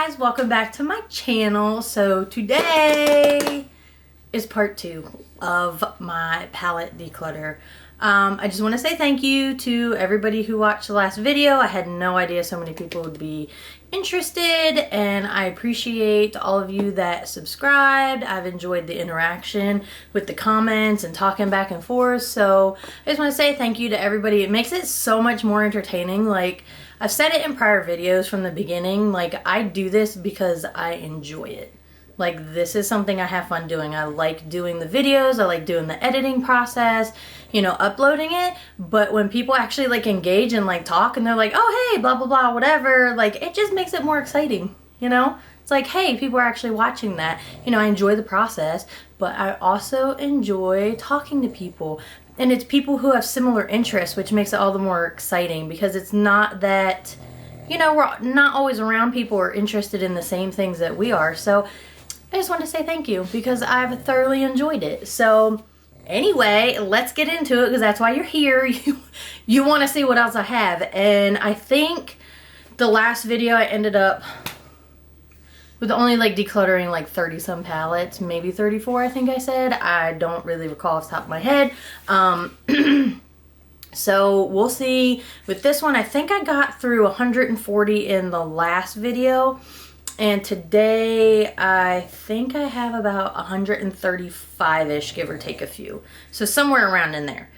guys, welcome back to my channel. So today is part 2 of my palette declutter. I just want to say thank you to everybody who watched the last video. I had no idea so many people would be interested, and I appreciate all of you that subscribed. I've enjoyed the interaction with the comments and talking back and forth, so I just want to say thank you to everybody. It makes it so much more entertaining. Like, I've said it in prior videos from the beginning, like, I do this because I enjoy it. Like, this is something I have fun doing. I like doing the videos, I like doing the editing process, you know, uploading it. But when people actually like engage and like talk and they're like, oh hey, blah blah blah, whatever, like, it just makes it more exciting, you know? It's like, hey, people are actually watching that. You know, I enjoy the process, but I also enjoy talking to people. And it's people who have similar interests, which makes it all the more exciting, because it's not that, you know, we're not always around people who are interested in the same things that we are. So I just want to say thank you because I've thoroughly enjoyed it. So anyway, let's get into it, because that's why you're here. You want to see what else I have. And I think the last video I ended up with only like decluttering like 30 some palettes, maybe 34 I think I said. I don't really recall off the top of my head. So we'll see. With this one, I think I got through 140 in the last video. And today, I think I have about 135-ish, give or take a few. So somewhere around in there.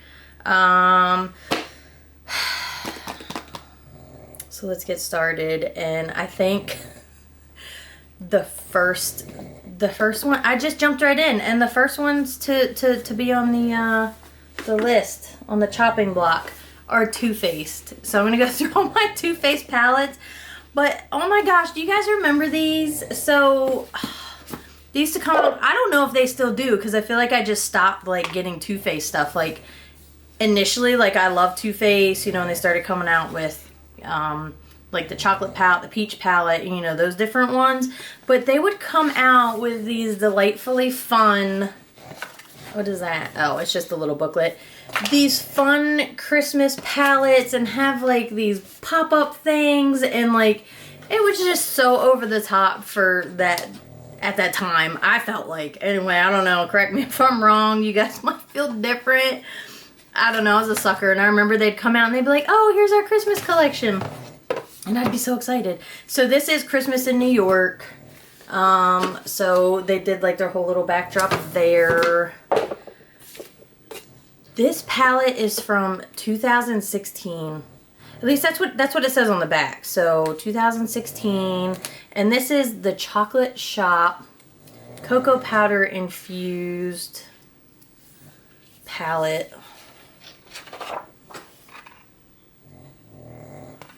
So let's get started. And I think the first one, I just jumped right in. And the first ones to be on the list, on the chopping block, are Too Faced. So I'm going to go through all my Too Faced palettes. But, oh my gosh, do you guys remember these? So, they used to come out, I don't know if they still do, because I feel like I just stopped, like, getting Too Faced stuff. Like, initially, like, I loved Too Faced, you know, and they started coming out with, like, the chocolate palette, the peach palette, you know, those different ones. But they would come out with these delightfully fun, what is that? Oh, it's just a little booklet. These fun Christmas palettes and have like these pop-up things, and like it was just so over the top for that at that time, I felt like. Anyway, I don't know, correct me if I'm wrong, you guys might feel different. I don't know, I was a sucker, and I remember they'd come out and they'd be like, oh, here's our Christmas collection, and I'd be so excited. So this is Christmas in New York. So they did like their whole little backdrop there. This palette is from 2016. At least that's what it says on the back. So 2016, and this is the Chocolate Shop Cocoa Powder Infused palette.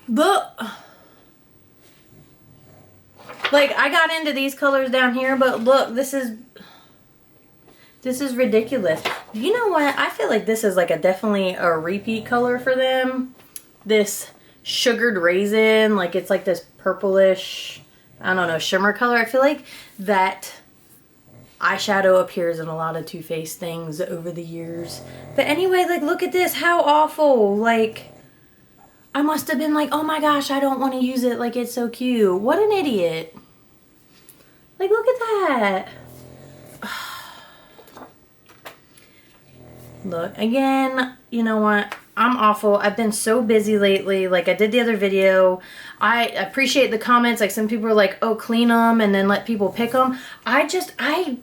Look, like, I got into these colors down here, but look, this is ridiculous. You know what? I feel like this is like definitely a repeat color for them. This sugared raisin, like it's like this purplish, I don't know, shimmer color. I feel like that eyeshadow appears in a lot of Too Faced things over the years. But anyway, like, look at this. How awful. Like, I must have been like, oh my gosh, I don't want to use it. Like, it's so cute. What an idiot. Like, look at that. Look, again, you know what? I'm awful. I've been so busy lately. Like, I did the other video. I appreciate the comments. Like, some people are like, oh, clean them and then let people pick them. I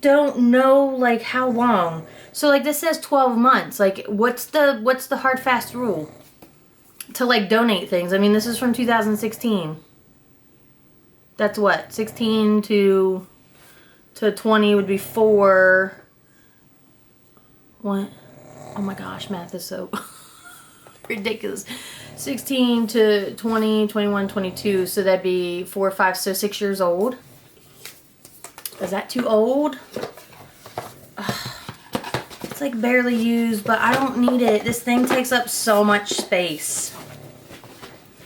don't know, like, how long. So, like, this says 12 months. Like, what's the hard, fast rule to, like, donate things? I mean, this is from 2016. That's what? 16 to 20 would be 4. What? Oh my gosh, math is so ridiculous. 16 to 20, 21, 22. So that'd be 4, 5, so 6 years old. Is that too old? It's like barely used, but I don't need it. This thing takes up so much space.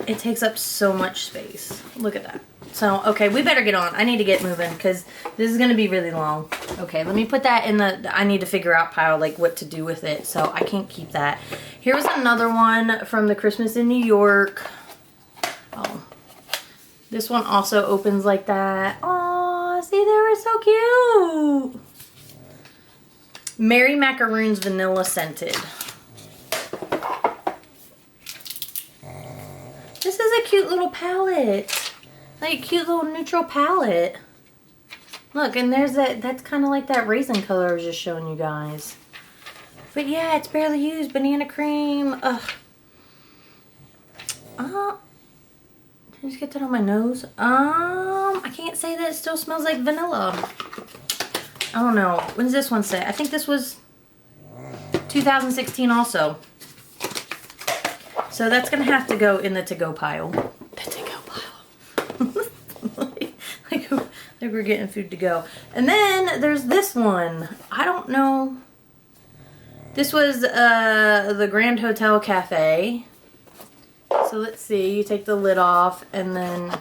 It takes up so much space. Look at that. So, okay, we better get on. I need to get moving because this is going to be really long. Okay, let me put that in the I need to figure out pile, like what to do with it. So I can't keep that. Here's another one from the Christmas in New York. Oh, This one also opens like that. Aw, see, they were so cute. Mary Macaroons Vanilla Scented. This is a cute little palette. Like, cute little neutral palette. Look, and there's that's kind of like that raisin color I was just showing you guys. But yeah, it's barely used. Banana cream. Ugh. Did I just get that on my nose? I can't say that it still smells like vanilla. I don't know. When's this one say? I think this was 2016 also. So that's going to have to go in the to-go pile. The to-go pile. like we're getting food to go. And then there's this one. I don't know. This was the Grand Hotel Cafe. So let's see. You take the lid off and then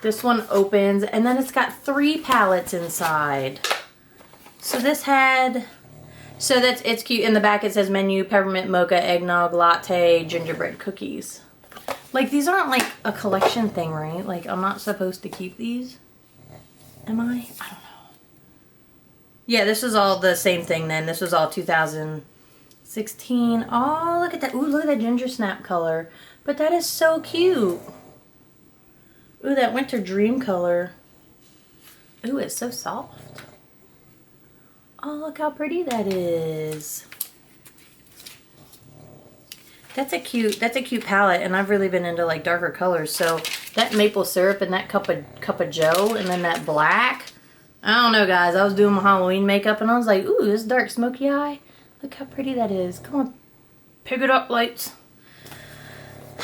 this one opens. And then it's got 3 palettes inside. So this had... So it's cute. In the back it says menu, peppermint mocha, eggnog, latte, gingerbread cookies. Like, these aren't like a collection thing, right? Like, I'm not supposed to keep these. Am I? I don't know. Yeah, this was all the same thing then. This was all 2016. Oh, look at that. Ooh, look at that ginger snap color. But that is so cute. Ooh, that winter dream color. Ooh, it's so soft. Oh, look how pretty that is. That's a cute palette, and I've really been into like darker colors. So that maple syrup and that cup of joe and then that black. I don't know, guys. I was doing my Halloween makeup and I was like, ooh, this dark smoky eye. Look how pretty that is. Come on. Pick it up, lights. I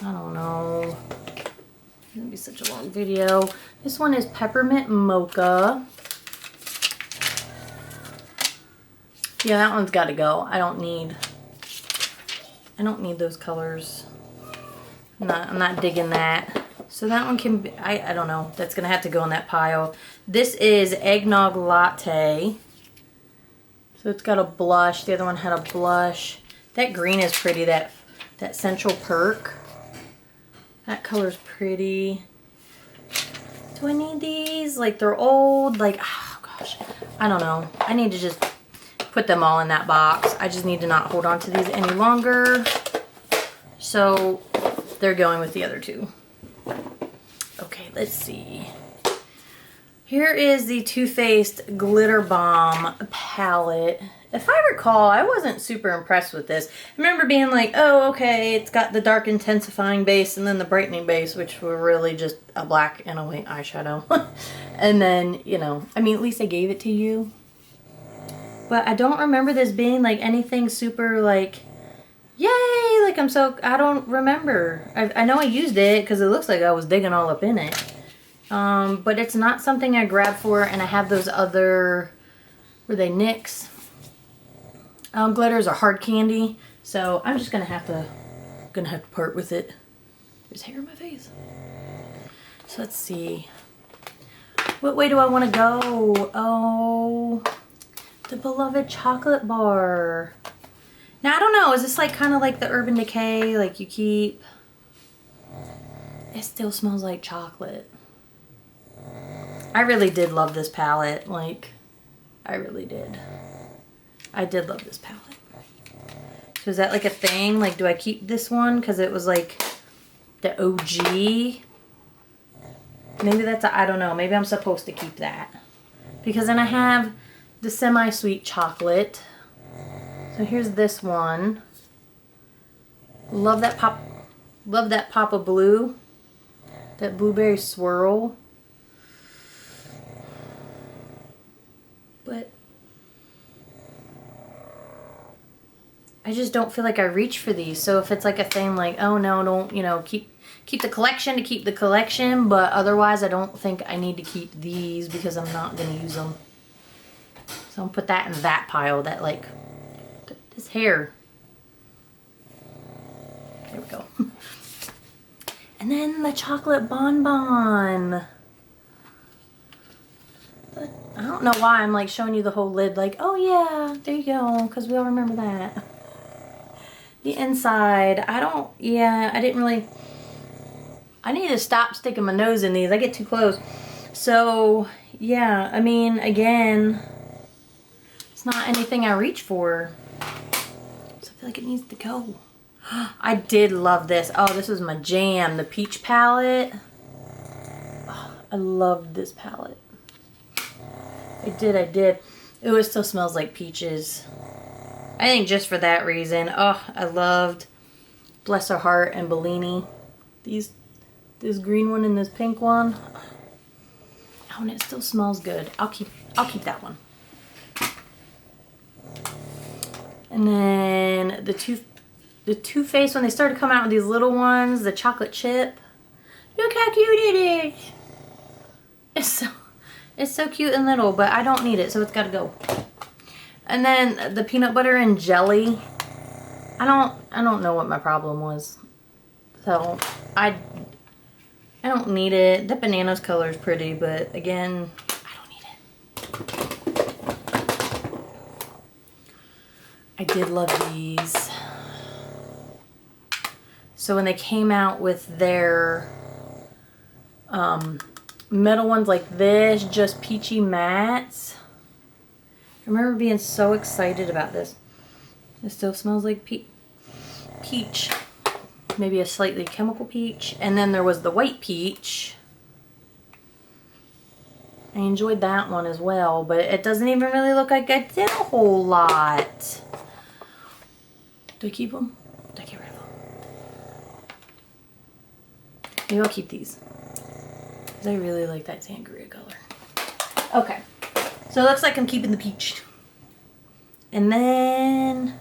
don't know. It's gonna be such a long video. This one is peppermint mocha. Yeah, that one's got to go. I don't need those colors. I'm not digging that. So that one can be, I don't know. That's going to have to go in that pile. This is eggnog latte. So it's got a blush. The other one had a blush. That green is pretty. That Central Perk. That color's pretty. Do I need these? Like, they're old. Like, oh gosh. I don't know. I need to just put them all in that box. I just need to not hold on to these any longer. So they're going with the other 2. Okay, let's see. Here is the Too Faced Glitter Bomb palette. If I recall, I wasn't super impressed with this. I remember being like, oh, okay, it's got the dark intensifying base and then the brightening base, which were really just a black and a white eyeshadow. And then, you know, I mean, at least they gave it to you. But I don't remember this being like anything super like, yay, like I don't remember. I know I used it because it looks like I was digging all up in it. But it's not something I grabbed for, and I have those other, were they NYX? Glitters are hard candy. So I'm just gonna have to part with it. There's hair in my face. So let's see. What way do I want to go? Oh, the beloved chocolate bar. Now, I don't know. Is this like kind of like the Urban Decay? Like you keep... It still smells like chocolate. I really did love this palette. Like, I really did. I did love this palette. So is that like a thing? Like, do I keep this one? Because it was like the OG. Maybe that's a... I don't know. Maybe I'm supposed to keep that. Because then I have the semi-sweet chocolate. So here's this one. Love that pop of blue. That blueberry swirl. But I just don't feel like I reach for these. So if it's like a thing like, oh no, don't, you know, keep the collection to keep the collection, but otherwise I don't think I need to keep these because I'm not going to use them. So I'll put that in that pile. That like, this hair. There we go. And then the chocolate bonbon. I don't know why I'm like showing you the whole lid like, oh yeah, there you go, because we all remember that. The inside, I didn't really, I need to stop sticking my nose in these. I get too close. So, yeah, I mean, again, it's not anything I reach for. So I feel like it needs to go. I did love this. Oh, this was my jam. The peach palette. Oh, I loved this palette. I did. Ooh, it still smells like peaches. I think just for that reason. Oh, I loved Bless Her Heart and Bellini. This green one and this pink one. Oh, and it still smells good. I'll keep that one. And then the Too Faced, when they started coming out with these little ones, the chocolate chip. Look how cute it is. It's so cute and little, but I don't need it, so it's gotta go. And then the peanut butter and jelly. I don't know what my problem was. So I don't need it. The bananas color is pretty, but again, I don't need it. I did love these. So when they came out with their metal ones like this, just peachy mattes, I remember being so excited about this. It still smells like peach. Maybe a slightly chemical peach. And then there was the white peach. I enjoyed that one as well, but it doesn't even really look like I did a whole lot. Do I keep them? Do I get rid of them? Maybe I'll keep these. Because I really like that sangria color. Okay. So it looks like I'm keeping the peach. And then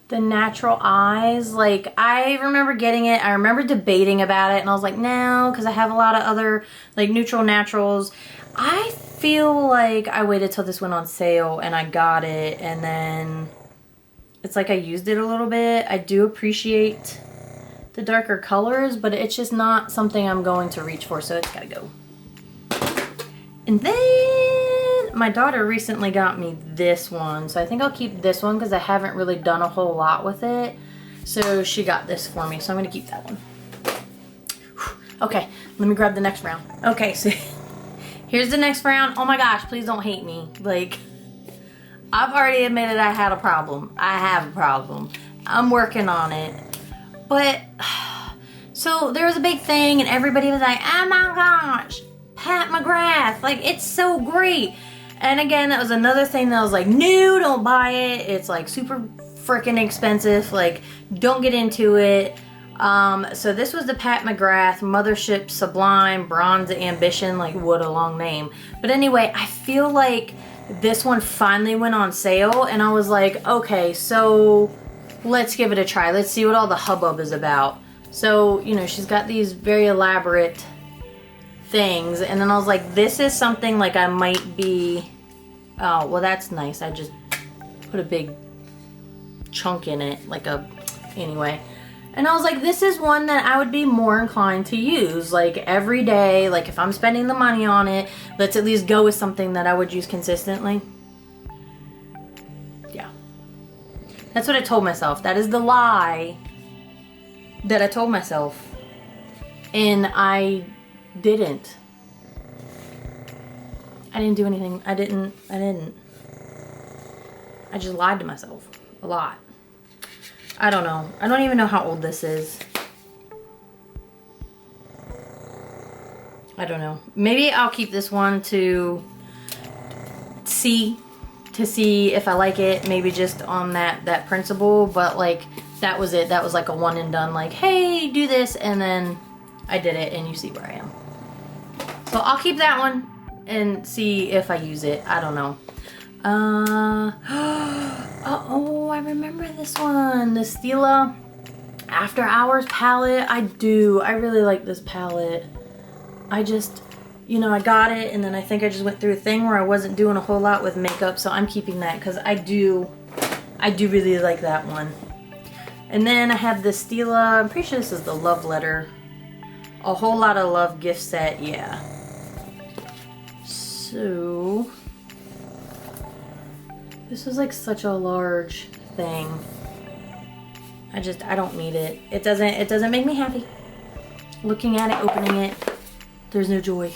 the natural eyes, like I remember getting it. I remember debating about it and I was like, no, because I have a lot of other like neutral naturals. I feel like I waited till this went on sale and I got it, and then it's like I used it a little bit. I do appreciate the darker colors, but it's just not something I'm going to reach for, so it's gotta go. And then my daughter recently got me this one, so I think I'll keep this one because I haven't really done a whole lot with it. So she got this for me, so I'm gonna keep that one. Okay, let me grab the next round. Okay, so here's the next round. Oh my gosh, please don't hate me. Like, I've already admitted I had a problem. I have a problem. I'm working on it. But, so there was a big thing and everybody was like, oh my gosh, Pat McGrath, like it's so great. And again, that was another thing that I was like, no, don't buy it. It's like super freaking expensive. Like, don't get into it. So this was the Pat McGrath Mothership Sublime Bronze Ambition. Like, what a long name. But anyway, I feel like this one finally went on sale and I was like, okay, so let's give it a try. Let's see what all the hubbub is about. So, you know, she's got these very elaborate things, and then I was like, this is something like I might be, oh, well that's nice. I just put a big chunk in it, like a, anyway. And I was like, this is one that I would be more inclined to use, like every day. Like if I'm spending the money on it, let's at least go with something that I would use consistently. Yeah. That's what I told myself. That is the lie that I told myself. And I didn't do anything. I didn't. I just lied to myself a lot. I don't know. I don't even know how old this is. I don't know. Maybe I'll keep this one to see if I like it. Maybe just on that principle. But like, that was it. That was like a one and done. Like, hey, do this. And then I did it and you see where I am. So I'll keep that one and see if I use it. I don't know. Oh, I remember this one. The Stila After Hours palette. I really like this palette. I just, you know, I got it and then I think I just went through a thing where I wasn't doing a whole lot with makeup, so I'm keeping that because I do really like that one. And then I have the Stila, I'm pretty sure this is the Love Letter. A Whole Lot of Love gift set, yeah. So, this was like such a large thing. I don't need it. It doesn't make me happy. Looking at it, opening it, there's no joy.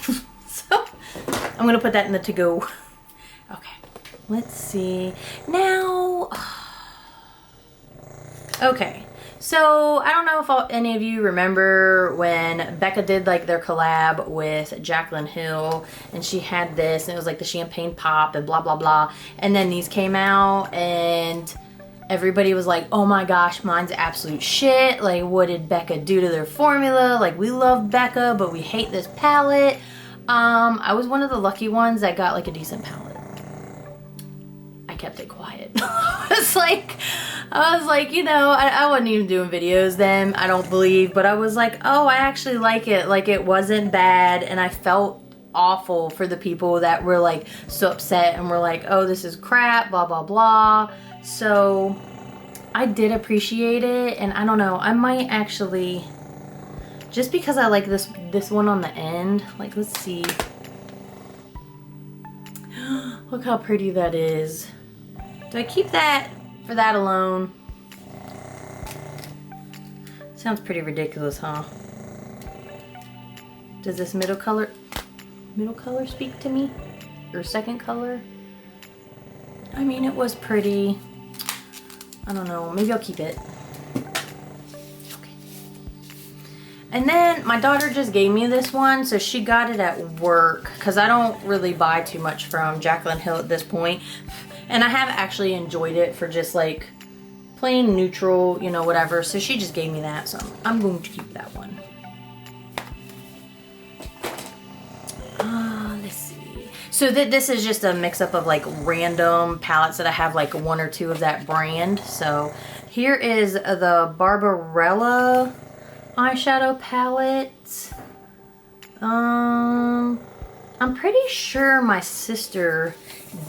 So I'm gonna put that in the to-go. Okay, let's see. Now, okay. So I don't know if any of you remember when Becca did like their collab with Jaclyn Hill, and she had this, and it was like the champagne pop and blah, blah, blah. And then these came out and everybody was like, oh my gosh, mine's absolute shit. Like, what did Becca do to their formula? Like, we love Becca, but we hate this palette. I was one of the lucky ones that got like a decent palette. I kept it quiet. I was like, you know, I wasn't even doing videos then, I don't believe, but I was like, oh, I actually like it. Like, it wasn't bad, and I felt awful for the people that were like so upset and were like, oh, this is crap, blah, blah, blah. So I did appreciate it, and I don't know, I might actually, just because I like this one on the end, like, let's see. Look how pretty that is. Do I keep that for that alone? Sounds pretty ridiculous, huh? Does this middle color speak to me? Or second color? I mean, it was pretty. I don't know, maybe I'll keep it. Okay. And then my daughter just gave me this one, so she got it at work, because I don't really buy too much from Jaclyn Hill at this point. And I have actually enjoyed it for just like plain neutral, you know, whatever. So she just gave me that, so I'm going to keep that one. Let's see. So this is just a mix up of like random palettes that I have like one or two of that brand. So here is the Barbarella eyeshadow palette. I'm pretty sure my sister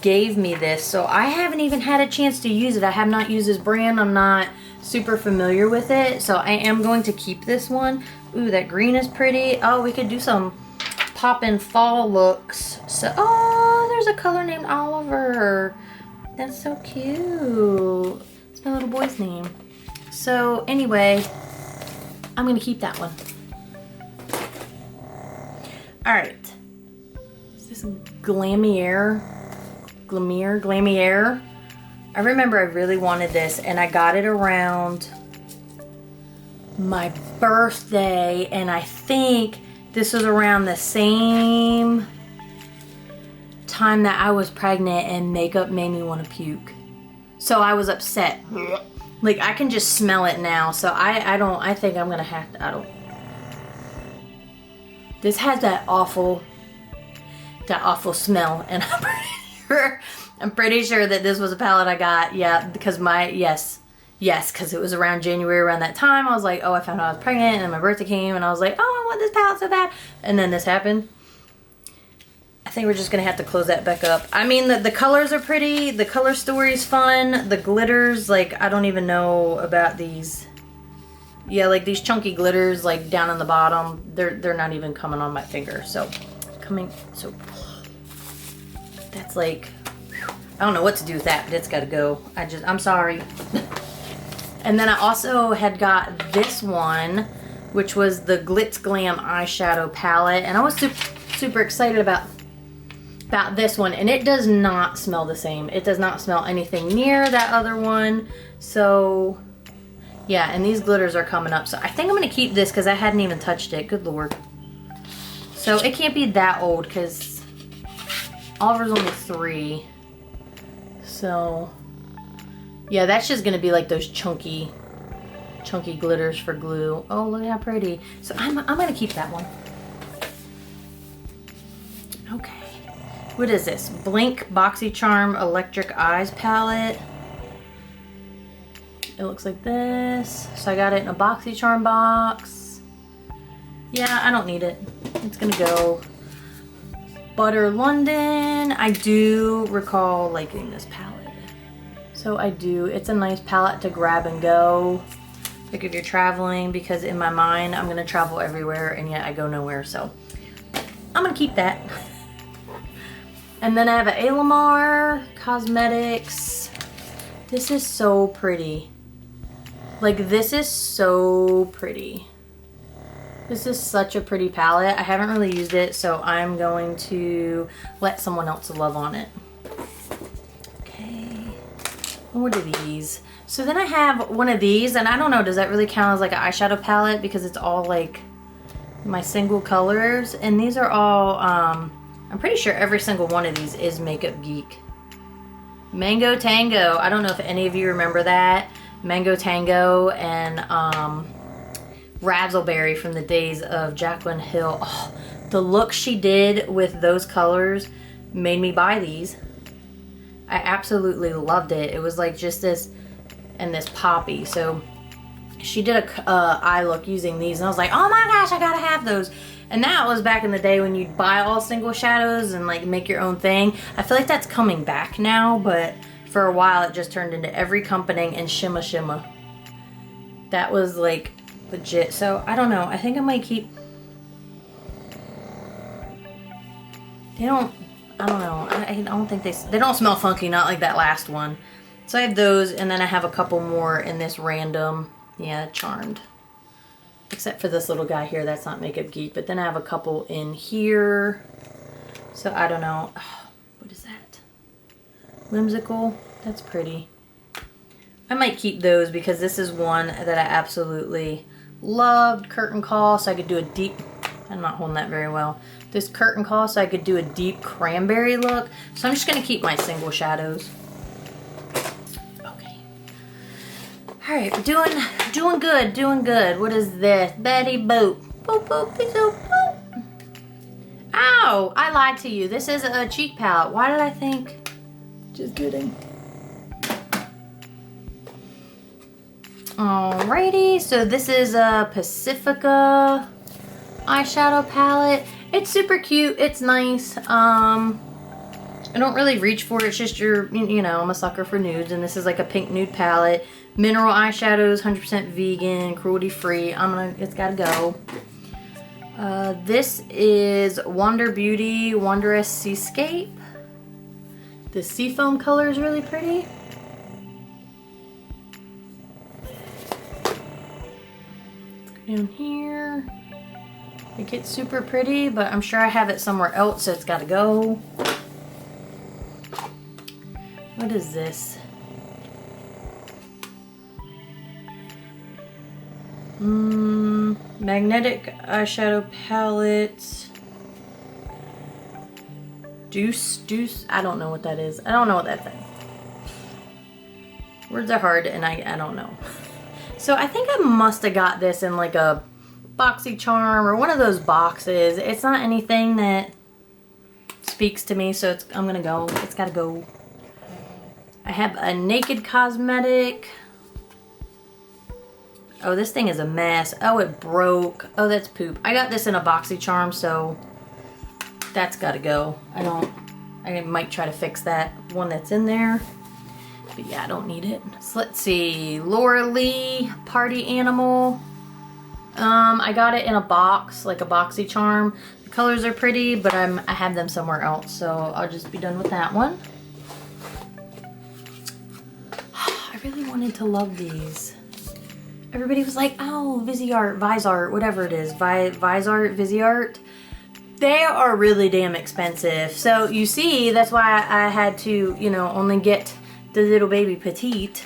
gave me this, so I haven't even had a chance to use it. I have not used this brand. I'm not super familiar with it, so I am going to keep this one. Ooh, that green is pretty. Oh, we could do some pop-in fall looks. So, oh, there's a color named Oliver. That's so cute. It's my little boy's name. So anyway, I'm gonna keep that one. All right. Is this Glamier? I remember I really wanted this, and I got it around my birthday, and I think this was around the same time that I was pregnant and makeup made me want to puke. So I was upset. Like, I can just smell it now, so I think I'm gonna have to, this has that awful smell, and I'm pretty sure that this was a palette I got, yeah, because because it was around January, around that time. I was like, oh, I found out I was pregnant, and then my birthday came, and I was like, oh, I want this palette so bad, and then this happened. I think we're just gonna have to close that back up. I mean, the colors are pretty, the color story's fun, the glitters, like, I don't even know about these. Yeah, like these chunky glitters, like down on the bottom, they're not even coming on my finger, so that's like, I don't know what to do with that, but it's gotta go. I'm sorry. And then I also had got this one, which was the Glitz Glam eyeshadow palette, and I was super excited about this one, and it does not smell the same. It does not smell anything near that other one. So yeah, and these glitters are coming up, so I think I'm gonna keep this because I hadn't even touched it. Good lord. So it can't be that old because Oliver's only 3. So yeah, that's just gonna be like those chunky glitters for glue. Oh, look how pretty. So I'm gonna keep that one. Okay, what is this? Blink BoxyCharm Electric Eyes palette. It looks like this. So I got it in a BoxyCharm box. Yeah, I don't need it. It's gonna go. Butter London. I do recall liking this palette. So I do. It's a nice palette to grab and go. Like if you're traveling, because in my mind, I'm gonna travel everywhere and yet I go nowhere. So I'm gonna keep that. And then I have an Alamar Cosmetics. This is so pretty. Like, this is so pretty. This is such a pretty palette. I haven't really used it, so I'm going to let someone else love on it. Okay. What are these? So then I have one of these, and I don't know, does that really count as like an eyeshadow palette? Because it's all like my single colors. And these are all, I'm pretty sure every single one of these is Makeup Geek. Mango Tango. I don't know if any of you remember that. Mango Tango and Razzleberry from the days of Jaclyn Hill. Oh, the look she did with those colors made me buy these. I absolutely loved it. It was like just this and this poppy. So she did a eye look using these, and I was like, oh my gosh, I gotta have those. And that was back in the day when you'd buy all single shadows and like make your own thing. I feel like that's coming back now, but for a while it just turned into every company and shimma shimma. That was like legit. So I don't know. I think I might keep. I don't know. I don't think they don't smell funky. Not like that last one. So I have those, and then I have a couple more in this random. Yeah, Charmed. Except for this little guy here, that's not Makeup Geek. But then I have a couple in here. So I don't know. Oh, what is that? Whimsical. That's pretty. I might keep those because this is one that I absolutely loved. Curtain Call, so I could do a deep... I'm not holding that very well. This Curtain Call, so I could do a deep cranberry look. So I'm just going to keep my single shadows. Alright, we're doing good. What is this? Betty Boop. Boop, boop, boop, boop. Ow! I lied to you. This is a cheek palette. Why did I think? Just kidding. Alrighty, so this is a Pacifica eyeshadow palette. It's super cute. It's nice. I don't really reach for it. It's just you know, I'm a sucker for nudes, and this is like a pink nude palette. Mineral eyeshadows, 100% vegan, cruelty free. It's gotta go. This is Wonder Beauty Wondrous Seascape. The seafoam color is really pretty. Let's go down here. It gets super pretty, but I'm sure I have it somewhere else, so it's gotta go. What is this? Magnetic eyeshadow palette. Deuce. I don't know what that is. I don't know what that thing. Words are hard, and I don't know. So I think I must have got this in like a BoxyCharm or one of those boxes. It's not anything that speaks to me, so I'm gonna go. It's gotta go. I have a Naked Cosmetic. Oh, this thing is a mess. Oh, it broke. Oh, that's poop. I got this in a BoxyCharm, so that's gotta go. I might try to fix that one that's in there. But yeah, I don't need it. So let's see. Laura Lee Party Animal. I got it in a box, like a BoxyCharm. The colors are pretty, but I have them somewhere else, so I'll just be done with that one. I really wanted to love these. Everybody was like, oh, Vizart, whatever it is. Vizart. They are really damn expensive. So you see, that's why I had to, you know, only get the little baby petite.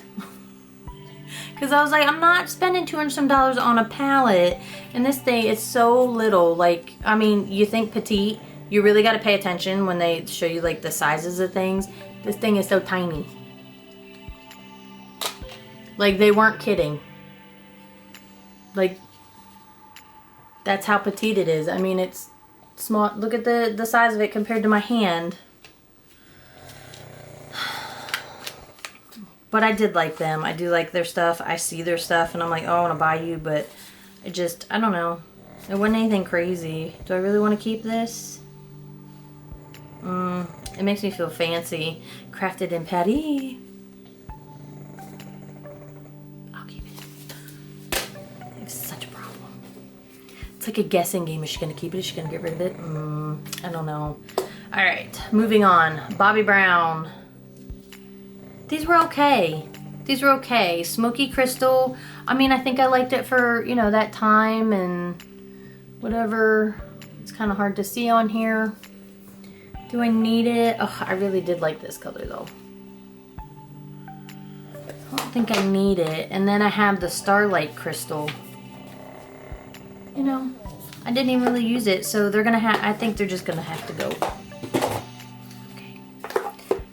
Because I was like, I'm not spending $200 some on a palette. And this thing is so little. Like, I mean, you think petite. You really got to pay attention when they show you like the sizes of things. This thing is so tiny. Like, they weren't kidding. Like, that's how petite it is. I mean, it's small. Look at the size of it compared to my hand. But I did like them. I do like their stuff. I see their stuff and I'm like, oh, I want to buy you. But I don't know. It wasn't anything crazy. Do I really want to keep this? It makes me feel fancy. Crafted in Paris. It's like a guessing game. Is she gonna keep it? Is she gonna get rid of it? I don't know. All right, moving on. Bobbi Brown. These were okay. These were okay. Smoky Crystal. I mean, I think I liked it for, you know, that time and whatever. It's kind of hard to see on here. Do I need it? Oh, I really did like this color though. I don't think I need it. And then I have the Starlight Crystal. You know, I didn't even really use it, so they're gonna have, I think they're just gonna have to go. Okay.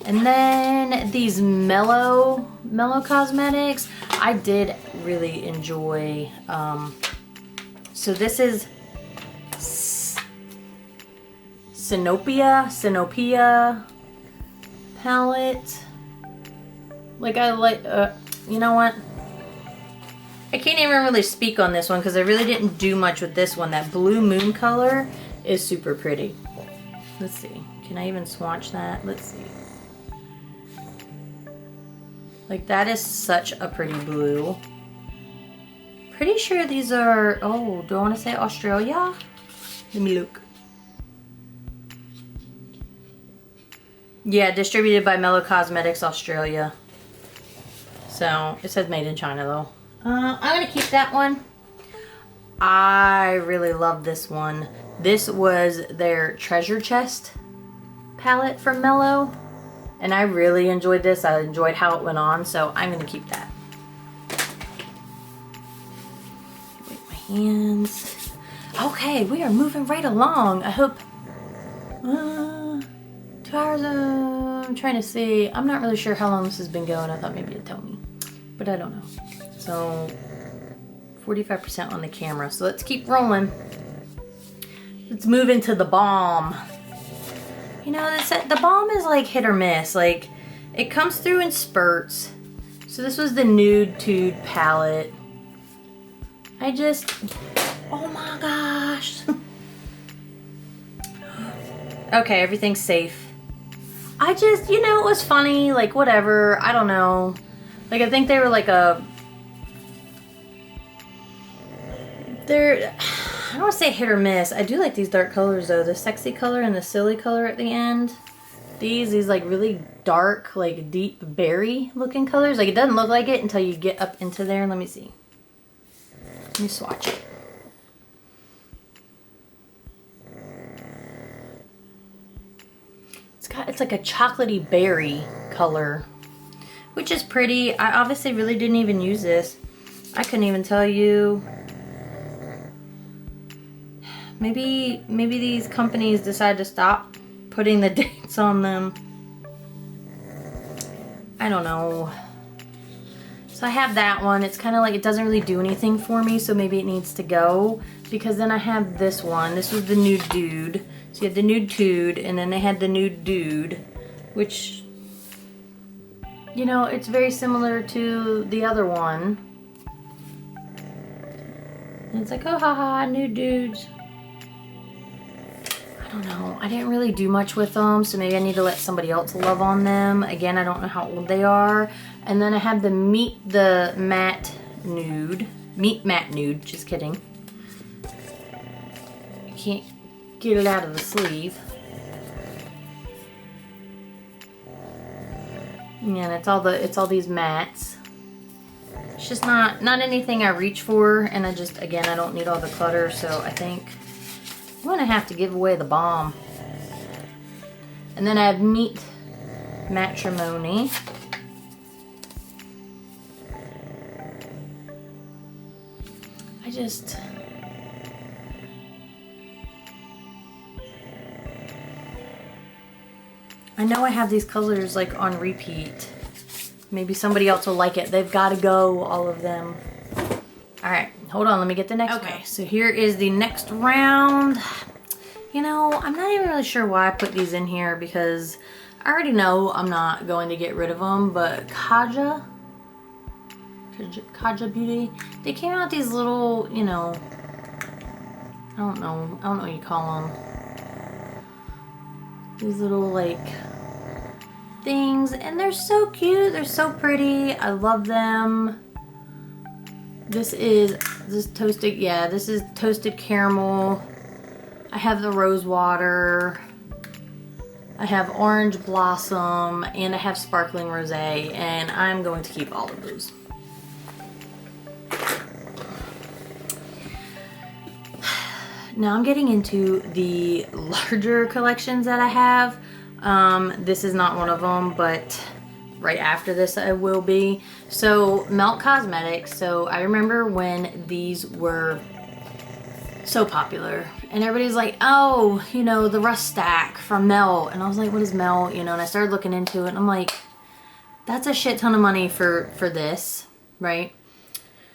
And then these Mellow Cosmetics, I did really enjoy. So this is Sinopia palette. Like I like, you know what? I can't even really speak on this one because I really didn't do much with this one. That Blue Moon color is super pretty. Let's see. Can I even swatch that? Let's see. Like that is such a pretty blue. Pretty sure these are, oh, do I want to say Australia? Let me look. Yeah, distributed by Mellow Cosmetics Australia. So it says made in China though. I'm gonna keep that one. I really love this one. This was their Treasure Chest palette from Mellow. And I really enjoyed this. I enjoyed how it went on, so I'm gonna keep that. Wait, my hands. Okay, we are moving right along. I hope, 2 hours, I'm trying to see. I'm not really sure how long this has been going. I thought maybe it'd tell me, but I don't know. So 45% on the camera. So let's keep rolling. Let's move into the balm. You know, the balm is like hit or miss. Like it comes through in spurts. So this was the Nude Tude palette. Oh my gosh. Okay, everything's safe. You know, it was funny. Like whatever. I don't know. Like I think they were like I don't want to say hit or miss. I do like these dark colors though. The sexy color and the silly color at the end. These like really dark, like deep berry looking colors. Like it doesn't look like it until you get up into there. Let me see. Let me swatch it. It's like a chocolatey berry color, which is pretty. I obviously really didn't even use this. I couldn't even tell you. Maybe these companies decide to stop putting the dates on them. I don't know. So I have that one. It's kind of like it doesn't really do anything for me, so maybe it needs to go. Because then I have this one. This was the Nude Dude. So you had the Nude Tude, and then they had the Nude Dude, which, you know, it's very similar to the other one. And it's like, oh haha, Nude Dudes. I don't know. I didn't really do much with them, so maybe I need to let somebody else love on them. Again, I don't know how old they are. And then I have the Meet Matte Nude, just kidding. I can't get it out of the sleeve. Yeah, and it's all these mattes. It's just not anything I reach for, and I don't need all the clutter, so I think I'm gonna have to give away the balm. And then I have Meet Matrimony. I know I have these colors like on repeat. Maybe somebody else will like it. They've got to go, all of them. All right, hold on, let me get the next one. Okay, so here is the next round. You know, I'm not even really sure why I put these in here because I already know I'm not going to get rid of them, but Kaja Beauty, they came out these little, you know, I don't know what you call them. These little like things, and they're so cute. They're so pretty. I love them. This is toasted. Yeah, this is toasted caramel. I have the rose water. I have orange blossom, and I have sparkling rosé, and I'm going to keep all of those. now I'm getting into the larger collections that I have. This is not one of them, but right after this I will be. So Melt Cosmetics. So I remember when these were so popular and everybody's like, oh, you know, the Rust Stack from Melt. And I was like, what is Melt? You know, and I started looking into it and I'm like, that's a shit ton of money for this, right?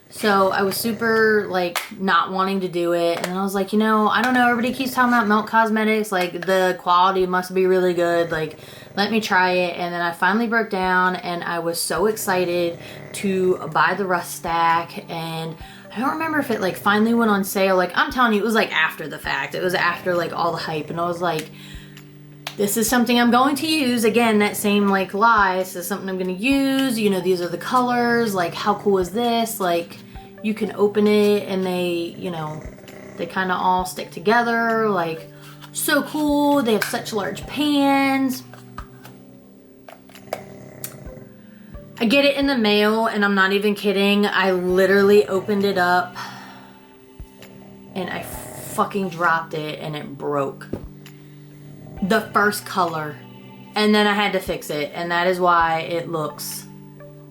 So I was super like not wanting to do it, and then I was like, you know, I don't know, everybody keeps talking about Melt Cosmetics, like the quality must be really good, like let me try it. And then I finally broke down and I was so excited to buy the Rust Stack, and I don't remember if it like finally went on sale. Like I'm telling you, it was like after the fact, it was after like all the hype, and I was like, this is something I'm going to use. Again, that same like lie. This is something I'm going to use. You know, these are the colors. Like, how cool is this? Like, you can open it and they, you know, they kind of all stick together. Like, so cool. They have such large pans. I get it in the mail and I'm not even kidding. I literally opened it up and I fucking dropped it and it broke. The first color, and then I had to fix it, and that is why it looks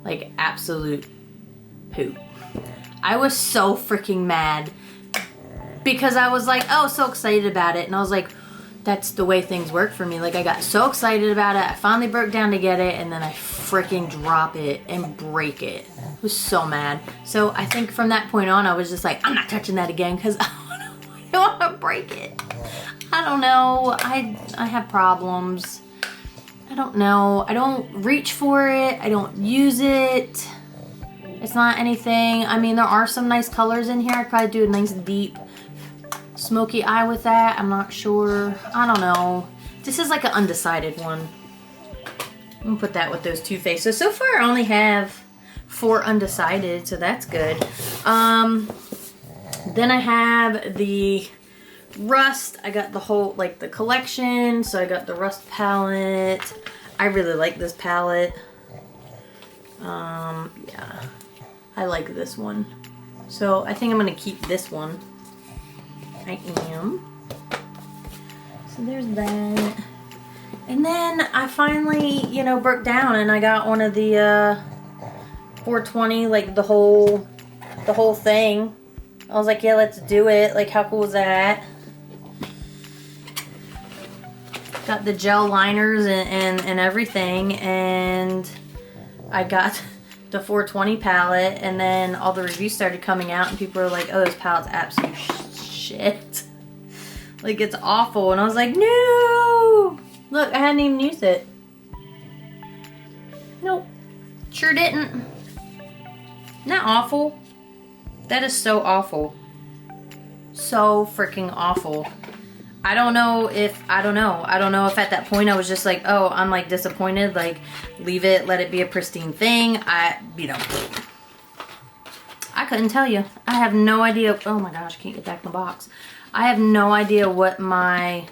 like absolute poop. I was so freaking mad because I was like, oh, so excited about it, and I was like, that's the way things work for me. Like, I got so excited about it, I finally broke down to get it, and then I freaking drop it and break it. I was so mad. So I think from that point on, I was just like, I'm not touching that again because I don't want to break it. I don't know, I have problems. I don't know, I don't reach for it, I don't use it. It's not anything, I mean there are some nice colors in here. I'd probably do a nice deep smoky eye with that, I'm not sure. I don't know. This is like an undecided one. I'm gonna put that with those two faces. So far I only have 4 undecided, so that's good. Then I have the Rust. I got the whole, like the collection, so I got the Rust palette. I really like this palette. Yeah, I like this one. So I think I'm gonna keep this one. I am. So there's that. And then I finally, you know, broke down and I got one of the 420, like the whole thing. I was like, yeah, let's do it. Like, how cool is that? Got the gel liners and everything, and I got the 420 palette, and then all the reviews started coming out and people were like, oh, this palette's absolute shit. Like, it's awful. And I was like, no! Look, I hadn't even used it. Nope. Sure didn't. Isn't that awful? That is so awful. So freaking awful. I don't know if at that point I was just like, oh, I'm like disappointed, like leave it, let it be a pristine thing. You know, I couldn't tell you. I have no idea. Oh my gosh, I can't get back in the box. I have no idea what my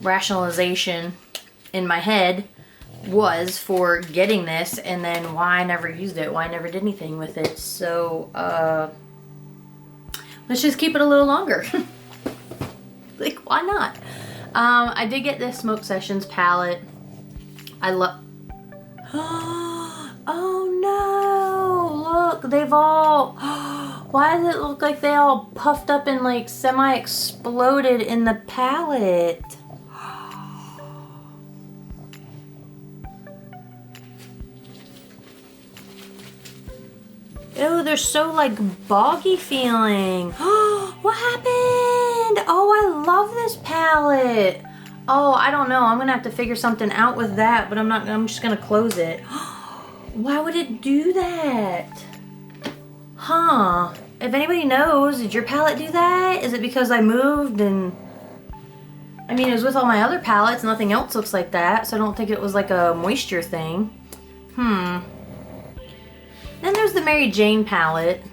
rationalization in my head was for getting this, and then why I never used it, why I never did anything with it. So let's just keep it a little longer. Like, why not? I did get this Smoke Sessions palette. I love... Oh no! Look, they've all... Why does it look like they all puffed up and like semi-exploded in the palette? Ew, they're so like boggy feeling. What happened? Oh, I love this palette. Oh, I don't know. I'm gonna have to figure something out with that, but I'm just gonna close it. Why would it do that? Huh. If anybody knows, did your palette do that? Is it because I moved and... I mean, it was with all my other palettes. Nothing else looks like that, so I don't think it was like a moisture thing. Then there's the Mary Jane palette.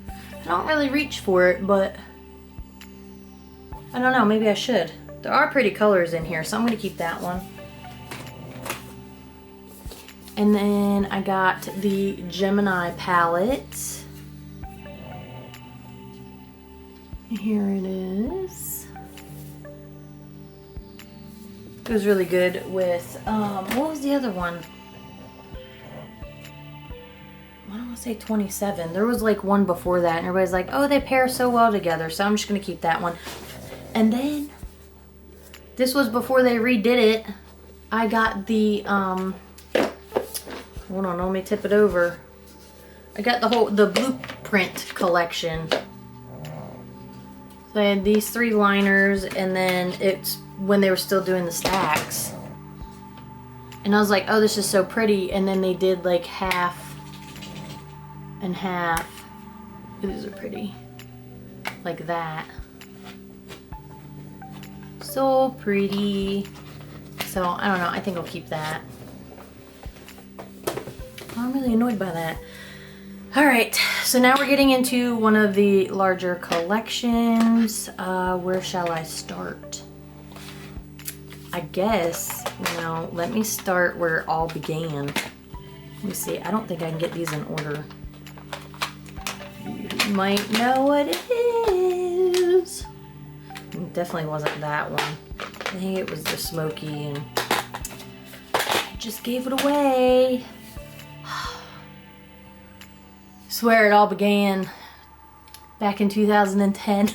I don't really reach for it, but I don't know, maybe I should. There are pretty colors in here, so I'm gonna keep that one. And then I got the Gemini palette. Here it is. It was really good with, what was the other one? I don't want to say 27. There was like one before that, and everybody's like, oh, they pair so well together, so I'm just going to keep that one. And then, this was before they redid it. I got the, hold on, let me tip it over. I got the Blueprint collection. So I had these 3 liners, and then it's when they were still doing the stacks. And I was like, oh, this is so pretty. And then they did like half and half. These are pretty. Like that. So pretty. So, I don't know. I think I'll keep that. I'm really annoyed by that. Alright, so now we're getting into one of the larger collections. Where shall I start? I guess, you know, let me start where it all began. Let me see. I don't think I can get these in order. You might know what it is. It definitely wasn't that one. I think it was the smoky, and I just gave it away. Swear it all began back in 2010.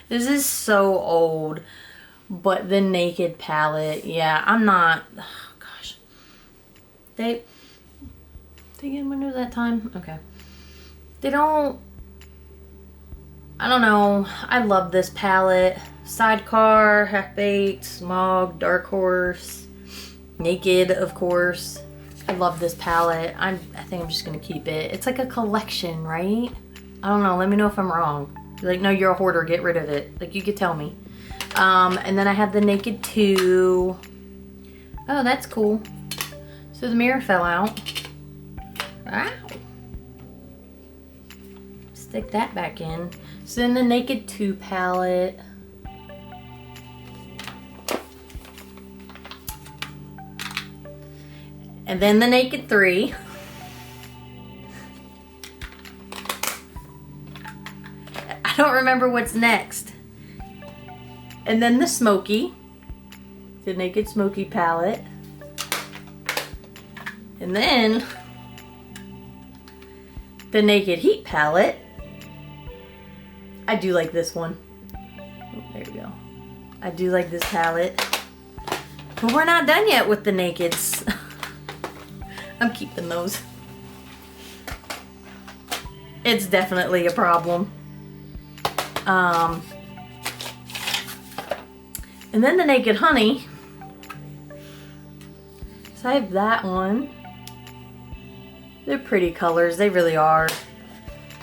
This is so old, but the Naked palette, yeah, I'm not, oh gosh. They get my nose that time? Okay. They don't, I don't know, I love this palette. Sidecar, Half-Baked, Smog, Dark Horse, Naked, of course. I love this palette. I think I'm just gonna keep it. It's like a collection, right? I don't know, let me know if I'm wrong. You're like, no, you're a hoarder, get rid of it. Like, you could tell me. And then I have the Naked 2. Oh, that's cool. So the mirror fell out. Wow. Stick that back in. So then the Naked 2 palette. And then the Naked 3. I don't remember what's next. And then the Smoky. The Naked Smoky palette. And then the Naked Heat palette. I do like this one. Oh, there you go. I do like this palette. But we're not done yet with the Nakeds. I'm keeping those. It's definitely a problem. And then the Naked Honey. So I have that one. They're pretty colors, they really are.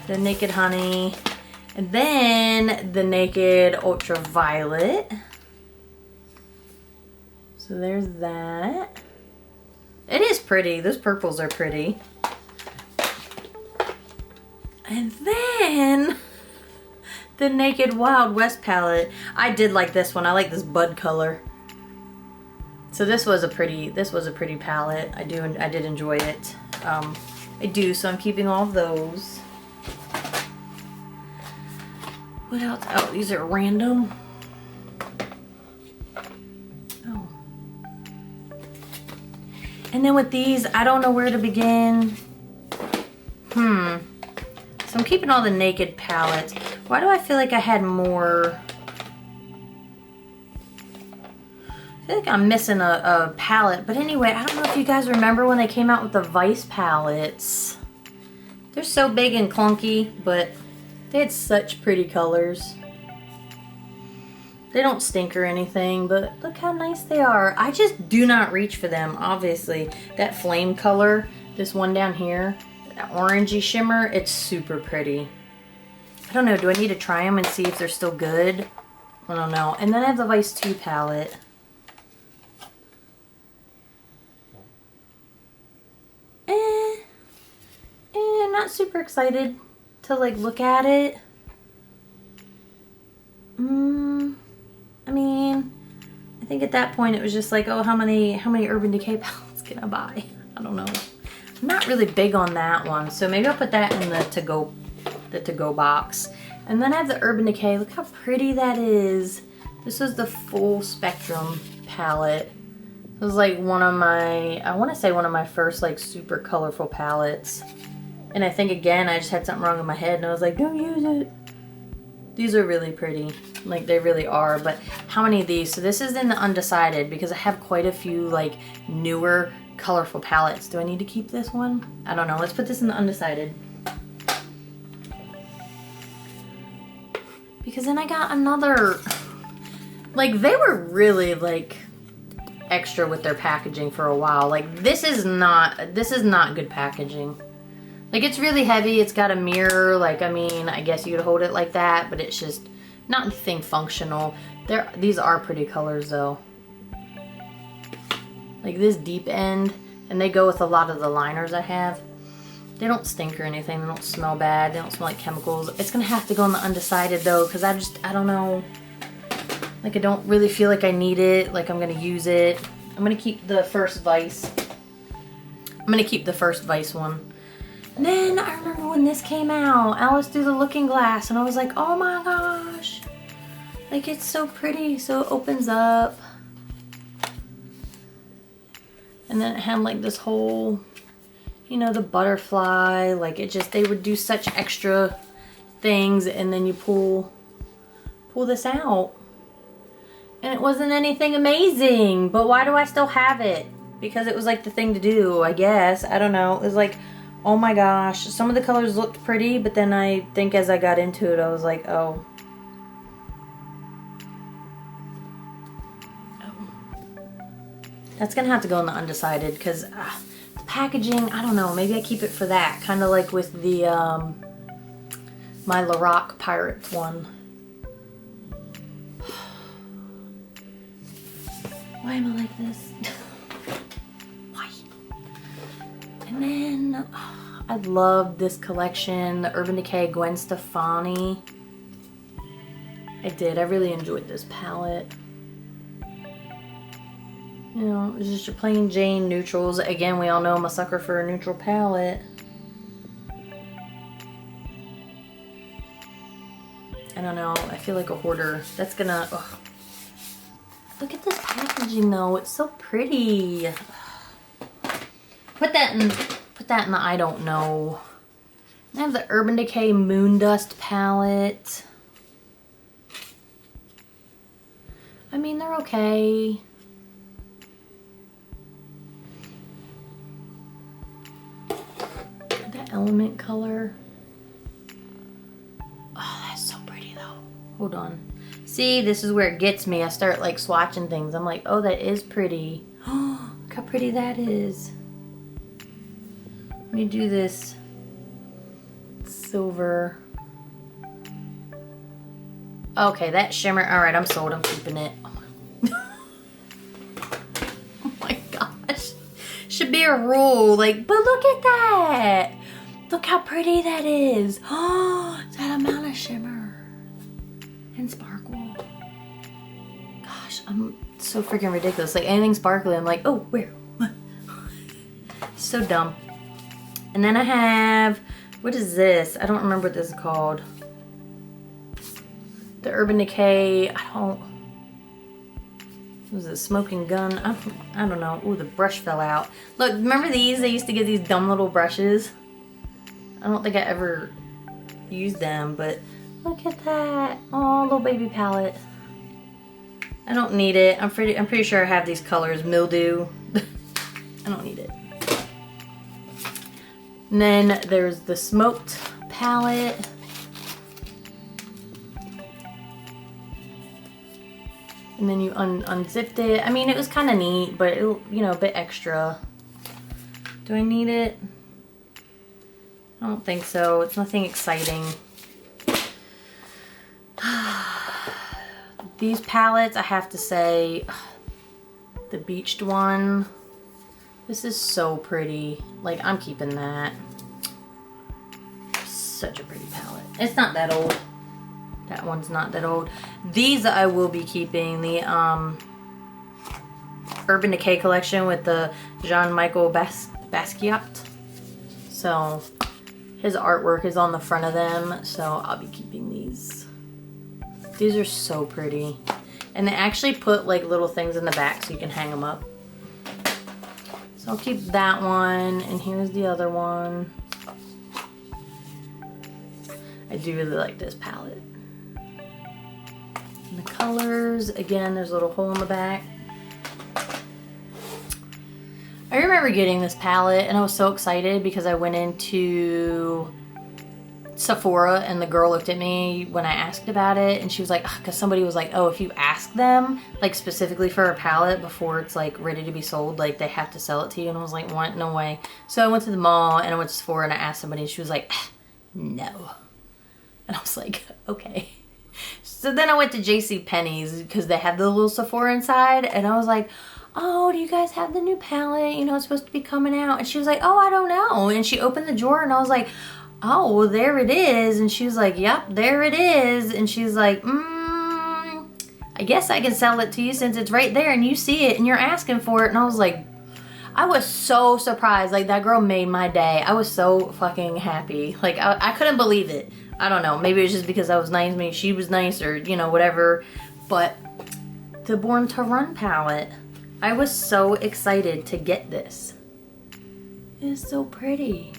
The Naked Honey. And then the Naked Ultraviolet. So there's that. It is pretty. Those purples are pretty. And then the Naked Wild West palette. I did like this one. I like this bud color. So this was a pretty palette. I did enjoy it. I do, so I'm keeping all of those. What else? Oh, these are random. Oh. And then with these, I don't know where to begin. So I'm keeping all the Naked palettes. Why do I feel like I had more? I feel like I'm missing a palette. But anyway, I don't know if you guys remember when they came out with the Vice palettes. They're so big and clunky, but they had such pretty colors. They don't stink or anything, but look how nice they are. I just do not reach for them, obviously. That flame color, this one down here, that orangey shimmer, it's super pretty. I don't know, do I need to try them and see if they're still good? I don't know. And then I have the Vice 2 palette. Not super excited to like look at it. I mean, I think at that point it was just like, oh, how many Urban Decay palettes can I buy? I don't know. I'm not really big on that one, so maybe I'll put that in the to-go box. And then I have the Urban Decay. Look how pretty that is. This is the full spectrum palette. It was like one of my, I want to say one of my first like super colorful palettes. And I think again, I just had something wrong in my head and I was like, don't use it. These are really pretty. Like they really are. But how many of these? So this is in the undecided because I have quite a few like newer colorful palettes. Do I need to keep this one? I don't know. Let's put this in the undecided. Because then I got another, like they were really like extra with their packaging for a while. Like this is not good packaging. Like it's really heavy. It's got a mirror. Like, I mean, I guess you could hold it like that, but it's just not anything functional. These are pretty colors though. Like this deep end, and they go with a lot of the liners I have. They don't stink or anything. They don't smell bad. They don't smell like chemicals. It's gonna have to go in the undecided though, because I don't know. Like I don't really feel like I need it. Like I'm gonna use it. I'm gonna keep the first Vice. I'm gonna keep the first Vice one. And then I remember when this came out, Alice Through the Looking Glass, and I was like, oh my gosh. Like it's so pretty. So it opens up. And then it had like this whole, you know, the butterfly, like it just, they would do such extra things, and then you pull this out. And it wasn't anything amazing, but why do I still have it? Because it was like the thing to do, I guess. I don't know. It was like, oh my gosh. Some of the colors looked pretty, but then I think as I got into it, I was like, oh. That's gonna have to go in the undecided because the packaging, I don't know, maybe I keep it for that. Kind of like with the, my Lorac Pirate one. Why am I like this? Why? And then, I love this collection, the Urban Decay Gwen Stefani. I did, I really enjoyed this palette. You know, it's just your plain Jane neutrals. Again, we all know I'm a sucker for a neutral palette. I don't know. I feel like a hoarder. That's gonna... Ugh. Look at this packaging though. It's so pretty. Put that in the I don't know. I have the Urban Decay Moon Dust palette. I mean, they're okay. Element color. Oh, that's so pretty though. Hold on. See, this is where it gets me. I start like swatching things. I'm like, oh, that is pretty. Oh, look how pretty that is. Let me do this silver. Okay, that shimmer. All right, I'm sold. I'm keeping it. Oh my gosh. Should be a rule. Like, but look at that. Look how pretty that is. Oh, that amount of shimmer and sparkle. Gosh, I'm so freaking ridiculous. Like anything sparkly, I'm like, oh, where? So dumb. And then I have, what is this? I don't remember what this is called. The Urban Decay, what was it, Smoking Gun? I don't know. Ooh, the brush fell out. Look, remember these? I used to get these dumb little brushes. I don't think I ever used them, but look at that. Oh, little baby palette. I don't need it. I'm pretty sure I have these colors. Mildew. I don't need it. And then there's the Smoked palette. And then you unzipped it. I mean, it was kind of neat, but it, you know, a bit extra. Do I need it? I don't think so. It's nothing exciting. These palettes, I have to say, the beached one, this is so pretty. Like, I'm keeping that. Such a pretty palette. It's not that old. That one's not that old. These I will be keeping. The Urban Decay collection with the Jean-Michel Basquiat. So His artwork is on the front of them, so I'll be keeping these. These are so pretty. And they actually put like little things in the back so you can hang them up. So I'll keep that one, and here's the other one. I do really like this palette. And the colors, again, there's a little hole in the back. I remember getting this palette and I was so excited because I went into Sephora and the girl looked at me when I asked about it, and she was like, because somebody was like, oh, if you ask them like specifically for a palette before it's like ready to be sold, like they have to sell it to you. And I was like, what? No way. So I went to the mall and I went to Sephora and I asked somebody, and she was like, no. And I was like, okay. So then I went to JCPenney's because they had the little Sephora inside, and I was like, oh, do you guys have the new palette? You know, it's supposed to be coming out. And she was like, oh, I don't know. And she opened the drawer and I was like, oh, well, there it is. And she was like, yep, there it is. And she's like, I guess I can sell it to you since it's right there and you see it and you're asking for it. And I was like, I was so surprised. Like, that girl made my day. I was so fucking happy. Like, I couldn't believe it. I don't know. Maybe it was just because I was nice. Maybe she was nice, or, you know, whatever. But the Born to Run palette, I was so excited to get this. It is so pretty.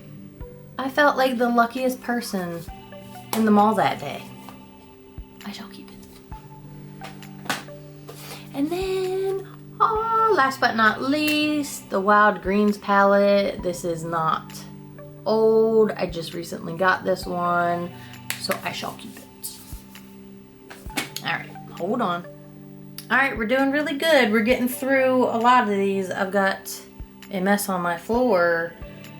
I felt like the luckiest person in the mall that day. I shall keep it. And then, oh, last but not least, the Wild Greens palette. This is not old. I just recently got this one, so I shall keep it. All right, hold on. All right, we're doing really good. We're getting through a lot of these. I've got a mess on my floor,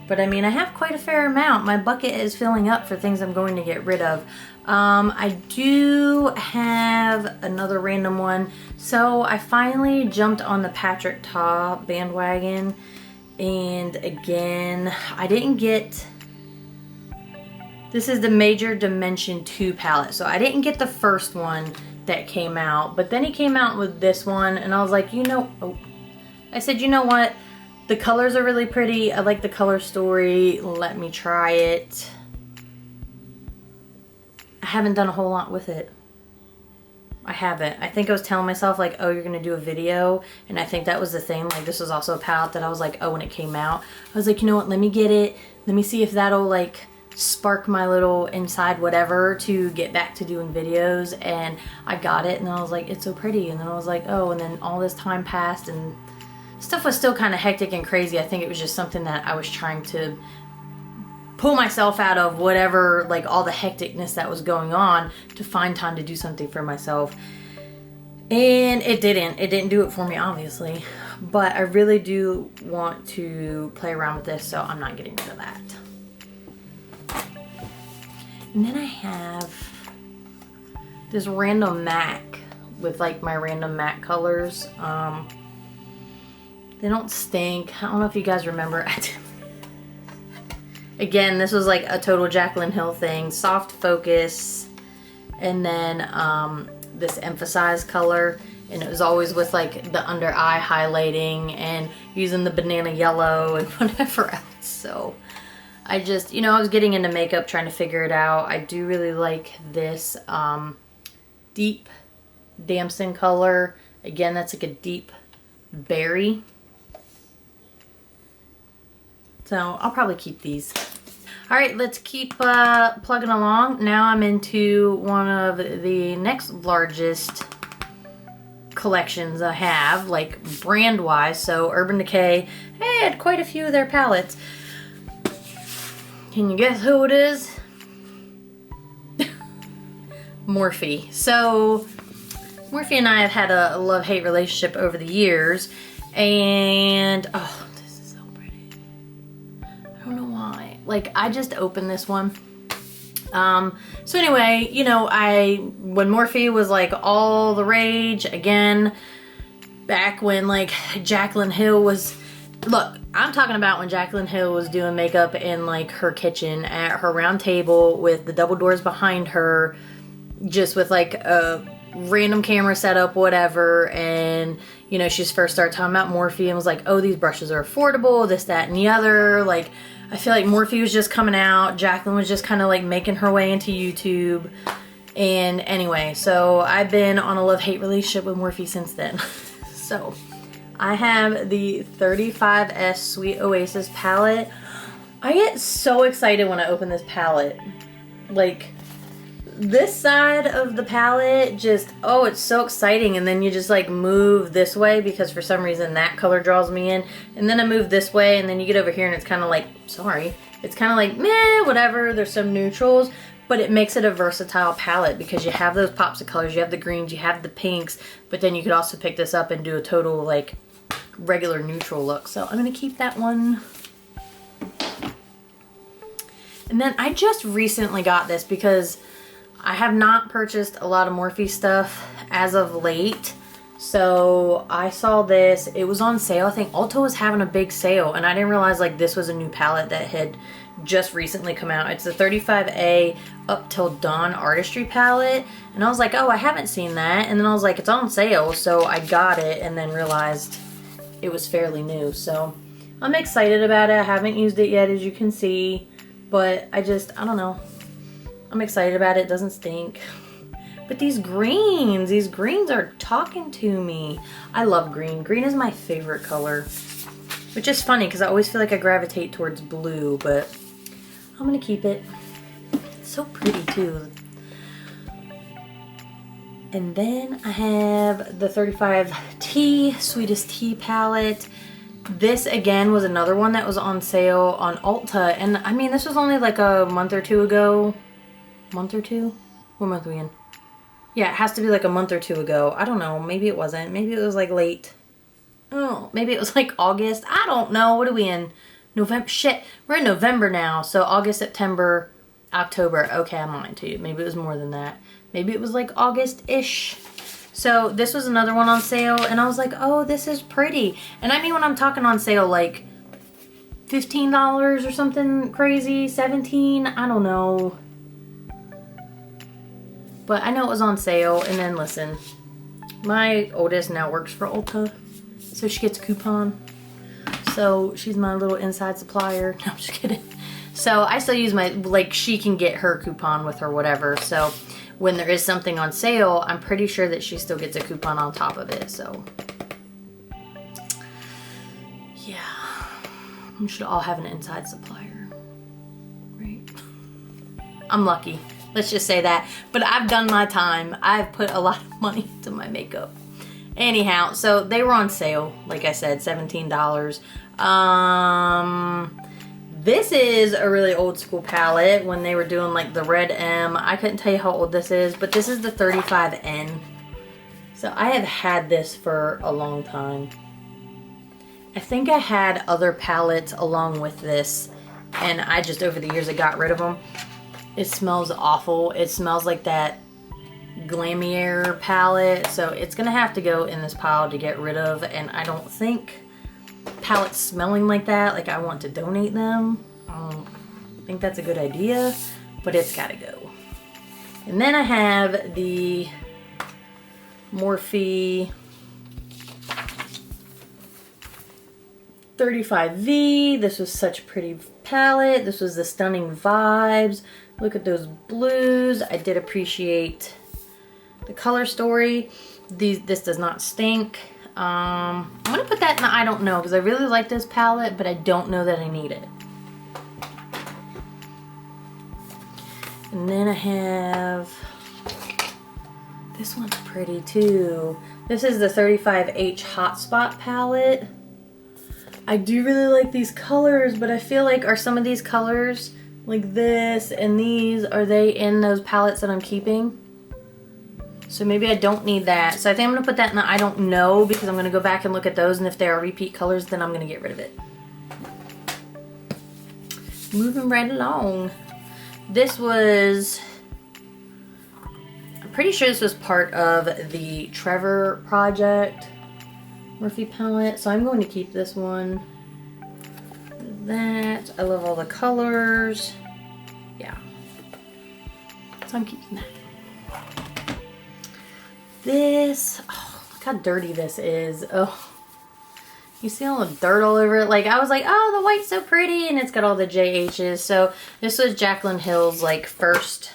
but I mean, I have quite a fair amount. My bucket is filling up for things I'm going to get rid of. I do have another random one. So I finally jumped on the Patrick Ta bandwagon, and again, I didn't get, this is the Major Dimension 2 palette. So I didn't get the first one that came out, but then he came out with this one, and I was like, I said, you know what? The colors are really pretty. I like the color story. Let me try it. I haven't done a whole lot with it. I haven't. I think I was telling myself like, oh, you're gonna do a video, and I think that was the thing. Like, this was also a palette that I was like, oh, when it came out, I was like, you know what? Let me get it. Let me see if that'll like spark my little inside whatever to get back to doing videos. And I got it, and I was like, it's so pretty. And then I was like, oh, and then all this time passed and stuff was still kind of hectic and crazy. I think it was just something that I was trying to pull myself out of, whatever, like all the hecticness that was going on, to find time to do something for myself. And it didn't do it for me, obviously, but I really do want to play around with this, so I'm not getting rid of that. And then I have this random MAC with like my random MAC colors. They don't stink. I don't know if you guys remember. Again, this was like a total Jaclyn Hill thing. Soft focus, and then this emphasized color, and it was always with like the under eye highlighting and using the banana yellow and whatever else. So I just, you know, I was getting into makeup, trying to figure it out. I do really like this deep damson color. Again, that's like a deep berry. So I'll probably keep these. All right, let's keep plugging along. Now I'm into one of the next largest collections I have, like brand-wise. So Urban Decay had quite a few of their palettes. Can you guess who it is? Morphe. So Morphe and I have had a love-hate relationship over the years, and oh, this is so pretty. I don't know why. Like, I just opened this one. So anyway, you know, when Morphe was like all the rage, again, back when like Jaclyn Hill was, look, I'm talking about when Jaclyn Hill was doing makeup in like her kitchen at her round table with the double doors behind her, just with like a random camera setup, whatever. And you know, she first started talking about Morphe and was like, oh, these brushes are affordable, this, that, and the other. Like, I feel like Morphe was just coming out. Jacqueline was just kind of like making her way into YouTube. And anyway, so I've been on a love-hate relationship with Morphe since then. So I have the 35S Sweet Oasis palette. I get so excited when I open this palette. Like, this side of the palette just, oh, it's so exciting. And then you just like move this way because for some reason that color draws me in. And then I move this way and then you get over here and it's kind of like, sorry, it's kind of like, meh, whatever. There's some neutrals, but it makes it a versatile palette because you have those pops of colors, you have the greens, you have the pinks, but then you could also pick this up and do a total like regular neutral look. So I'm going to keep that one. And then I just recently got this because I have not purchased a lot of Morphe stuff as of late. So I saw this, it was on sale. I think Ulta was having a big sale and I didn't realize like this was a new palette that had just recently come out. It's the 35A Up Till Dawn Artistry palette. And I was like, oh, I haven't seen that. And then I was like, it's on sale. So I got it and then realized it was fairly new. So I'm excited about it. I haven't used it yet, as you can see. But I don't know. I'm excited about it. It doesn't stink. But these greens are talking to me. I love green. Green is my favorite color. Which is funny because I always feel like I gravitate towards blue, but I'm gonna keep it. It's so pretty too. And then I have the 35T Sweetest Tea palette. This again was another one that was on sale on Ulta. And I mean, this was only like a month or two ago. Month or two? What month are we in? Yeah, it has to be like a month or two ago. I don't know. Maybe it wasn't. Maybe it was like late. Oh, maybe it was like August. I don't know. What are we in? November? Shit. We're in November now. So August, September, October. Okay, I'm lying to you. Maybe it was more than that. Maybe it was like August-ish. So this was another one on sale. And I was like, oh, this is pretty. And I mean, when I'm talking on sale, like $15 or something crazy. $17. I don't know. But I know it was on sale. And then listen, my oldest now works for Ulta. So she gets a coupon. So she's my little inside supplier. No, I'm just kidding. So I still use my, like, she can get her coupon with her whatever. So when there is something on sale, I'm pretty sure that she still gets a coupon on top of it. So yeah, we should all have an inside supplier, right? I'm lucky. Let's just say that. But I've done my time. I've put a lot of money into my makeup. Anyhow, so they were on sale, like I said, $17. This is a really old school palette when they were doing like the red M. I couldn't tell you how old this is, but this is the 35N. So I have had this for a long time. I think I had other palettes along with this, and I just over the years I got rid of them. It smells awful. It smells like that Glamier palette, so it's gonna have to go in this pile to get rid of, and I don't think palettes smelling like that, like I want to donate them. I don't think that's a good idea, but it's gotta go. And then I have the Morphe 35V. This was such a pretty palette. This was the Stunning Vibes. Look at those blues. I did appreciate the color story. This does not stink. I'm gonna put that in the I don't know because I really like this palette, but I don't know that I need it. And then I have, this one's pretty too. This is the 35H Hotspot palette. I do really like these colors, but I feel like are some of these colors like this and these, are they in those palettes that I'm keeping? So maybe I don't need that. So I think I'm gonna put that in the I don't know because I'm gonna go back and look at those, and if they are repeat colors, then I'm gonna get rid of it. Moving right along. This was, I'm pretty sure this was part of the Trevor project Morphe palette. So I'm going to keep this one. That, I love all the colors. Yeah. So I'm keeping that. This, oh, look how dirty this is. Oh, You see all the dirt all over it? Like, I was like, oh, the white's so pretty, and it's got all the JHs. So this was Jaclyn Hill's, like, first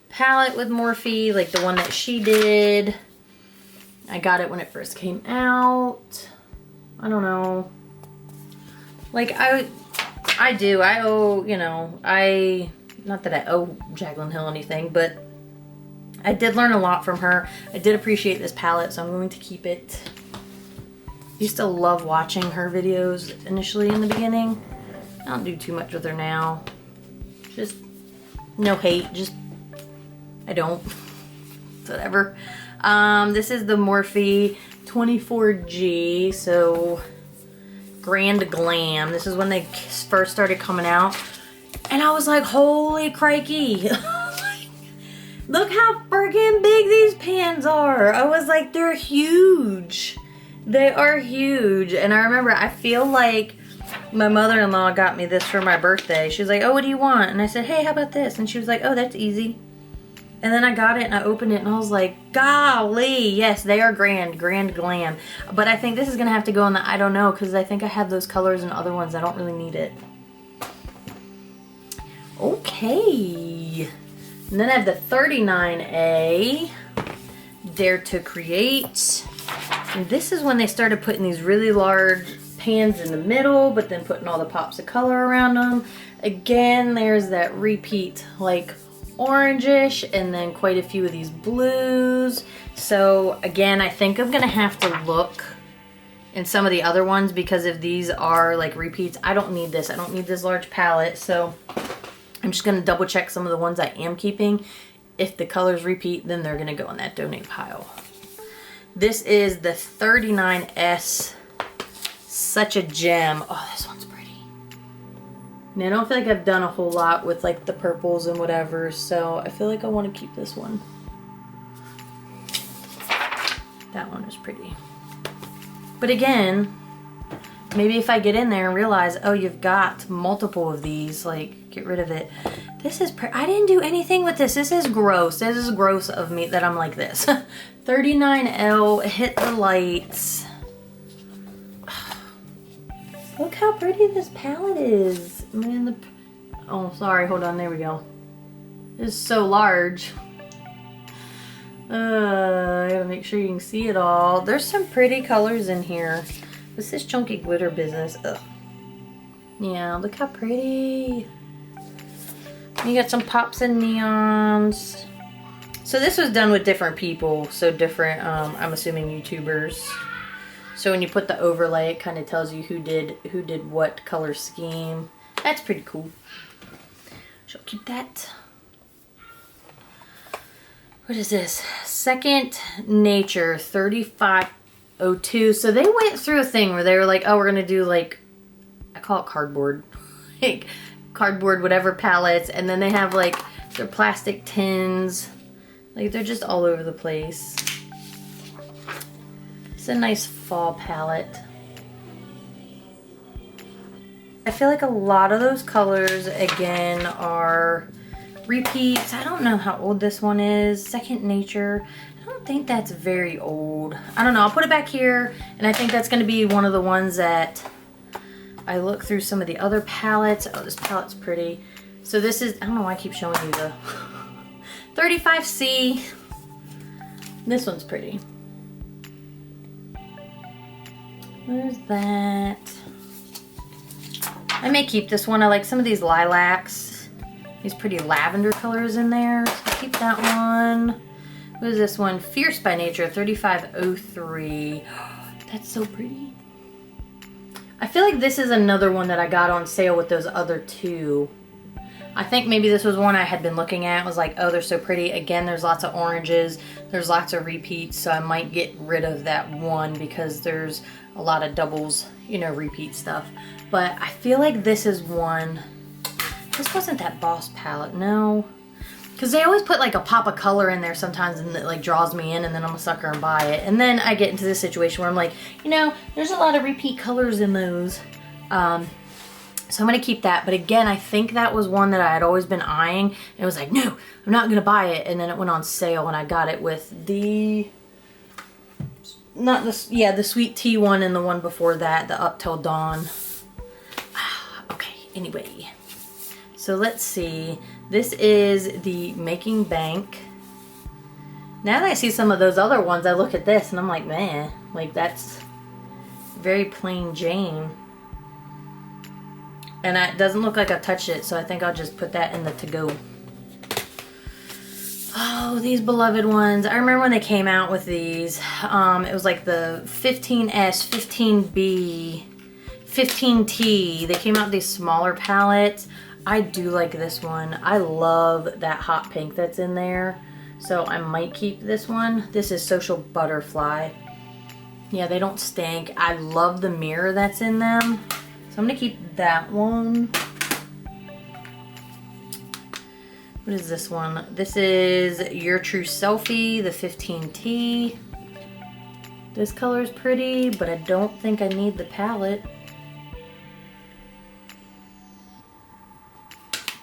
palette with Morphe, like the one that she did. I got it when it first came out. I don't know. Like, I owe, you know, not that I owe Jaclyn Hill anything, but I did learn a lot from her. I did appreciate this palette, so I'm going to keep it. Used to love watching her videos initially in the beginning. I don't do too much with her now. Just no hate, just I don't. Whatever. This is the Morphe 24G, so Grand Glam. This is when they first started coming out. And I was like, holy crikey. Look how freaking big these pans are. I was like, they're huge. They are huge. And I remember, I feel like my mother-in-law got me this for my birthday. She was like, oh, what do you want? And I said, hey, how about this? And she was like, oh, that's easy. And then I got it and I opened it and I was like, golly, yes, they are Grand Glam. But I think this is gonna have to go in the I don't know, because I think I have those colors in other ones. I don't really need it. Okay. And then I have the 39A, Dare to Create. And this is when they started putting these really large pans in the middle, but then putting all the pops of color around them. Again, there's that repeat, like, orangish, and then quite a few of these blues. So again, I think I'm gonna have to look in some of the other ones, because if these are like repeats, I don't need this. I don't need this large palette. So I'm just gonna double check some of the ones I am keeping. If the colors repeat, then they're gonna go in that donate pile. This is the 39S, such a gem. Oh, this one's pretty. And I don't feel like I've done a whole lot with like the purples and whatever, so I feel like I want to keep this one. That one is pretty. But again, maybe if I get in there and realize, oh, you've got multiple of these, like, get rid of it. This is I didn't do anything with this. This is gross. This is gross of me that I'm like this. 39L, hit the lights. Look how pretty this palette is. Man, oh, sorry, hold on, there we go. It's so large. I gotta make sure you can see it all. There's some pretty colors in here. What's this chunky glitter business? Ugh. Yeah, look how pretty. You got some pops and neons. So this was done with different people, so different, I'm assuming YouTubers. So when you put the overlay, it kind of tells you who did what color scheme. That's pretty cool. So keep that. What is this? Second Nature 3502. So they went through a thing where they were like, oh, we're gonna do like, I call it cardboard. Like cardboard whatever palettes, and then they have like their plastic tins. Like they're just all over the place. It's a nice fall palette. I feel like a lot of those colors, again, are repeats. I don't know how old this one is. Second Nature. I don't think that's very old. I don't know. I'll put it back here, and I think that's going to be one of the ones that I look through some of the other palettes. Oh, this palette's pretty. So this is, I don't know why I keep showing you the 35C. This one's pretty. There's that. I may keep this one. I like some of these lilacs. These pretty lavender colors in there. So I'll keep that one. What is this one? Fierce by Nature 3503. That's so pretty. I feel like this is another one that I got on sale with those other two. I think maybe this was one I had been looking at. I was like, oh, they're so pretty. Again, there's lots of oranges. There's lots of repeats. So I might get rid of that one because there's a lot of doubles, you know, repeat stuff. But I feel like this is one. This wasn't that Boss palette, no. Because they always put like a pop of color in there sometimes, and it like draws me in, and then I'm a sucker and buy it. And then I get into this situation where I'm like, you know, there's a lot of repeat colors in those. So I'm going to keep that. But again, I think that was one that I had always been eyeing. And it was like, no, I'm not going to buy it. And then it went on sale and I got it with the not this, yeah, the sweet tea one and the one before that, the Up Till Dawn. Okay, anyway. So let's see. This is the Making Bank. Now that I see some of those other ones, I look at this and I'm like, man, like that's very plain Jane. And it doesn't look like I touched it, so I think I'll just put that in the to-go. Oh, these beloved ones. I remember when they came out with these. It was like the 15S, 15B, 15T. They came out with these smaller palettes. I do like this one. I love that hot pink that's in there. So I might keep this one. This is Social Butterfly. Yeah, they don't stink. I love the mirror that's in them. So I'm going to keep that one. What is this one? This is Your True Selfie, the 15T. This color is pretty, but I don't think I need the palette.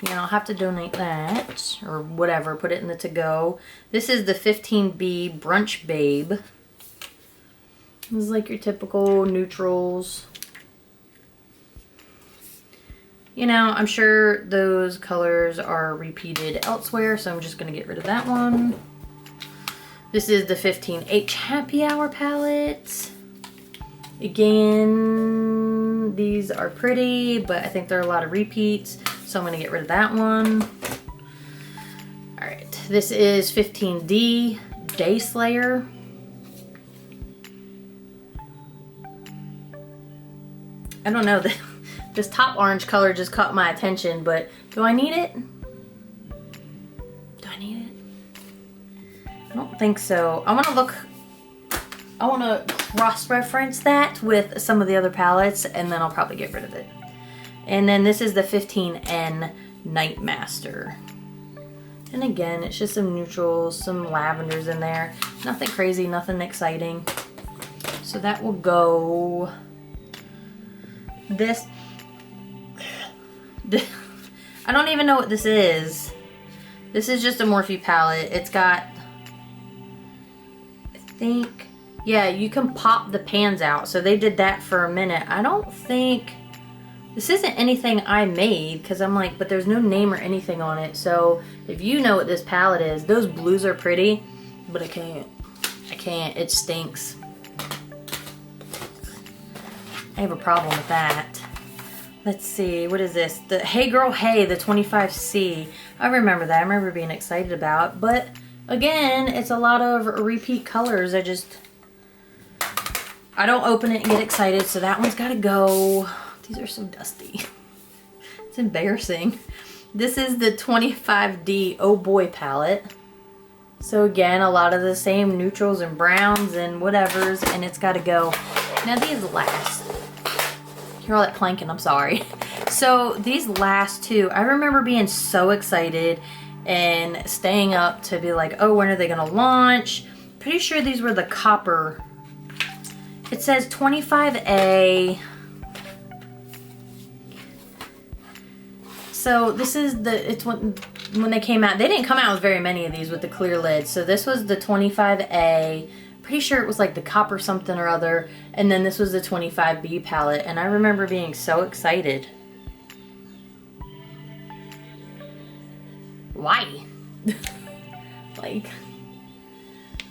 Yeah, I'll have to donate that, or whatever, put it in the to-go. This is the 15B Brunch Babe. This is like your typical neutrals. You know, I'm sure those colors are repeated elsewhere, so I'm just going to get rid of that one. This is the 15H Happy Hour palette. Again, these are pretty, but I think there are a lot of repeats, so I'm going to get rid of that one. Alright, this is 15D Day Slayer. I don't know, this top orange color just caught my attention, but do I need it? Do I need it? I don't think so. I want to cross-reference that with some of the other palettes, and then I'll probably get rid of it. And then this is the 15N Nightmaster. And again, it's just some neutrals, some lavenders in there. Nothing crazy, nothing exciting. So that will go. This, I don't even know what this is. This is just a Morphe palette. It's got, I think, yeah, you can pop the pans out. So they did that for a minute. I don't think, this isn't anything I made, because I'm like, but there's no name or anything on it. So if you know what this palette is, those blues are pretty, but I can't, it stinks. I have a problem with that. Let's see, what is this? The Hey Girl Hey, the 25C. I remember that. I remember being excited about. But again, it's a lot of repeat colors. I don't open it and get excited, so that one's got to go. These are so dusty. It's embarrassing. This is the 25D Oh Boy palette. So again, a lot of the same neutrals and browns and whatevers, and it's got to go. Now these last. Hear all that planking, I'm sorry. So these last two, I remember being so excited and staying up to be like, oh, when are they gonna launch? Pretty sure these were the copper. It says 25A. So this is it's when they came out. They didn't come out with very many of these with the clear lid. So this was the 25A. Pretty sure it was like the copper something or other, and then this was the 25B palette, and I remember being so excited. Why? Like,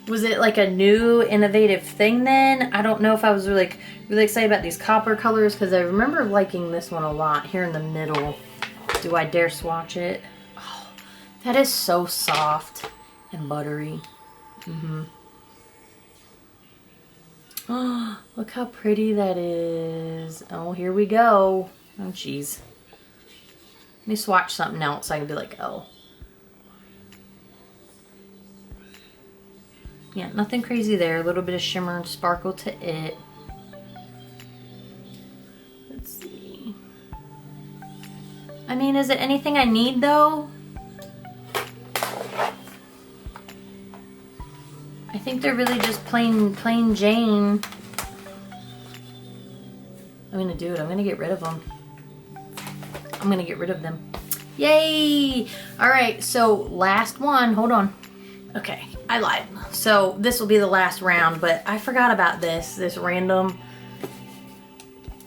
was it like a new innovative thing then? I don't know if I was really excited about these copper colors, because I remember liking this one a lot here in the middle. Do I dare swatch it? Oh, that is so soft and buttery. Oh, look how pretty that is. Oh, here we go. Oh, jeez. Let me swatch something else so I can be like, oh. Yeah, nothing crazy there. A little bit of shimmer and sparkle to it. Let's see. I mean, is it anything I need though? I think they're really just plain Jane. I'm gonna do it. I'm gonna get rid of them. I'm gonna get rid of them. Yay! Alright, so last one. Hold on. Okay, I lied. So this will be the last round, but I forgot about this random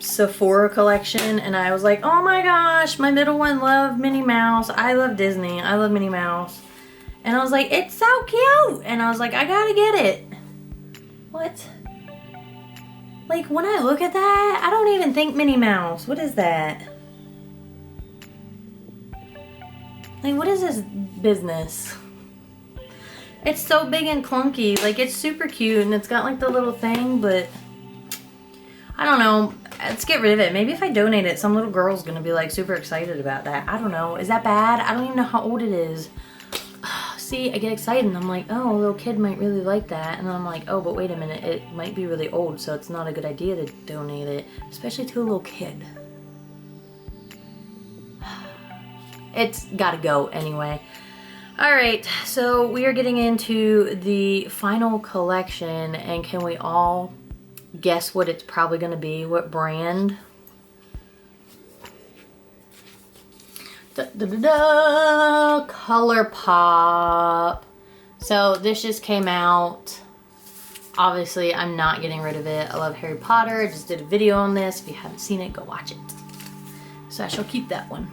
Sephora collection, and I was like, oh my gosh, my middle one loved Minnie Mouse. I love Disney. I love Minnie Mouse. And I was like, it's so cute. And I was like, I gotta get it. What? Like, when I look at that, I don't even think Minnie Mouse. What is that? Like, what is this business? It's so big and clunky. Like, it's super cute and it's got like the little thing, but I don't know. Let's get rid of it. Maybe if I donate it, some little girl's gonna be like super excited about that. I don't know. Is that bad? I don't even know how old it is. See, I get excited and I'm like, oh, a little kid might really like that. And then I'm like, oh, but wait a minute. It might be really old, so it's not a good idea to donate it, especially to a little kid. It's gotta go anyway. Alright, so we are getting into the final collection, and can we all guess what it's probably going to be? What brand? ColourPop. So this just came out. Obviously, I'm not getting rid of it. I love Harry Potter. I just did a video on this. If you haven't seen it, go watch it. So I shall keep that one.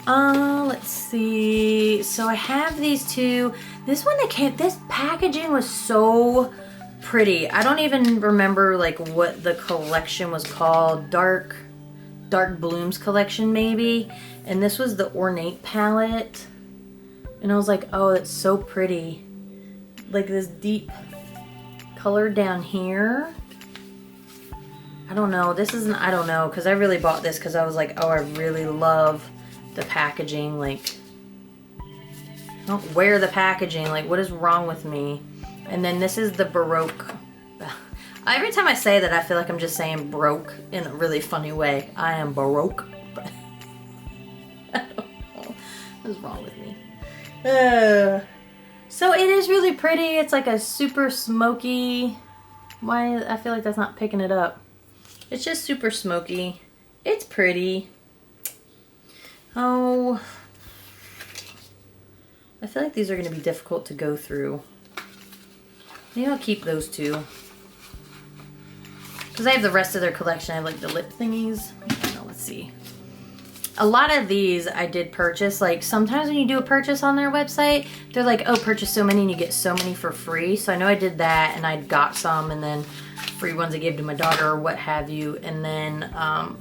Let's see. So I have these two. This one that came, this packaging was so pretty. I don't even remember like what the collection was called. Dark Blooms collection maybe. And this was the Ornate palette. And I was like, oh, it's so pretty. Like this deep color down here. I don't know. This isn't, I don't know, because I really bought this because I was like, oh, I really love the packaging. Like, I don't wear the packaging. Like, what is wrong with me? And then this is the Baroque. Every time I say that, I feel like I'm just saying broke in a really funny way. I am Baroque. But I don't know. What is wrong with me? So it is really pretty. It's like a super smoky. Why? I feel like that's not picking it up. It's just super smoky. It's pretty. Oh, I feel like these are going to be difficult to go through. Maybe I'll keep those two. Because I have the rest of their collection. I have like the lip thingies. I don't know, let's see. A lot of these I did purchase. Like sometimes when you do a purchase on their website, they're like, oh, purchase so many and you get so many for free. So I know I did that and I got some, and then free ones I gave to my daughter or what have you, and then or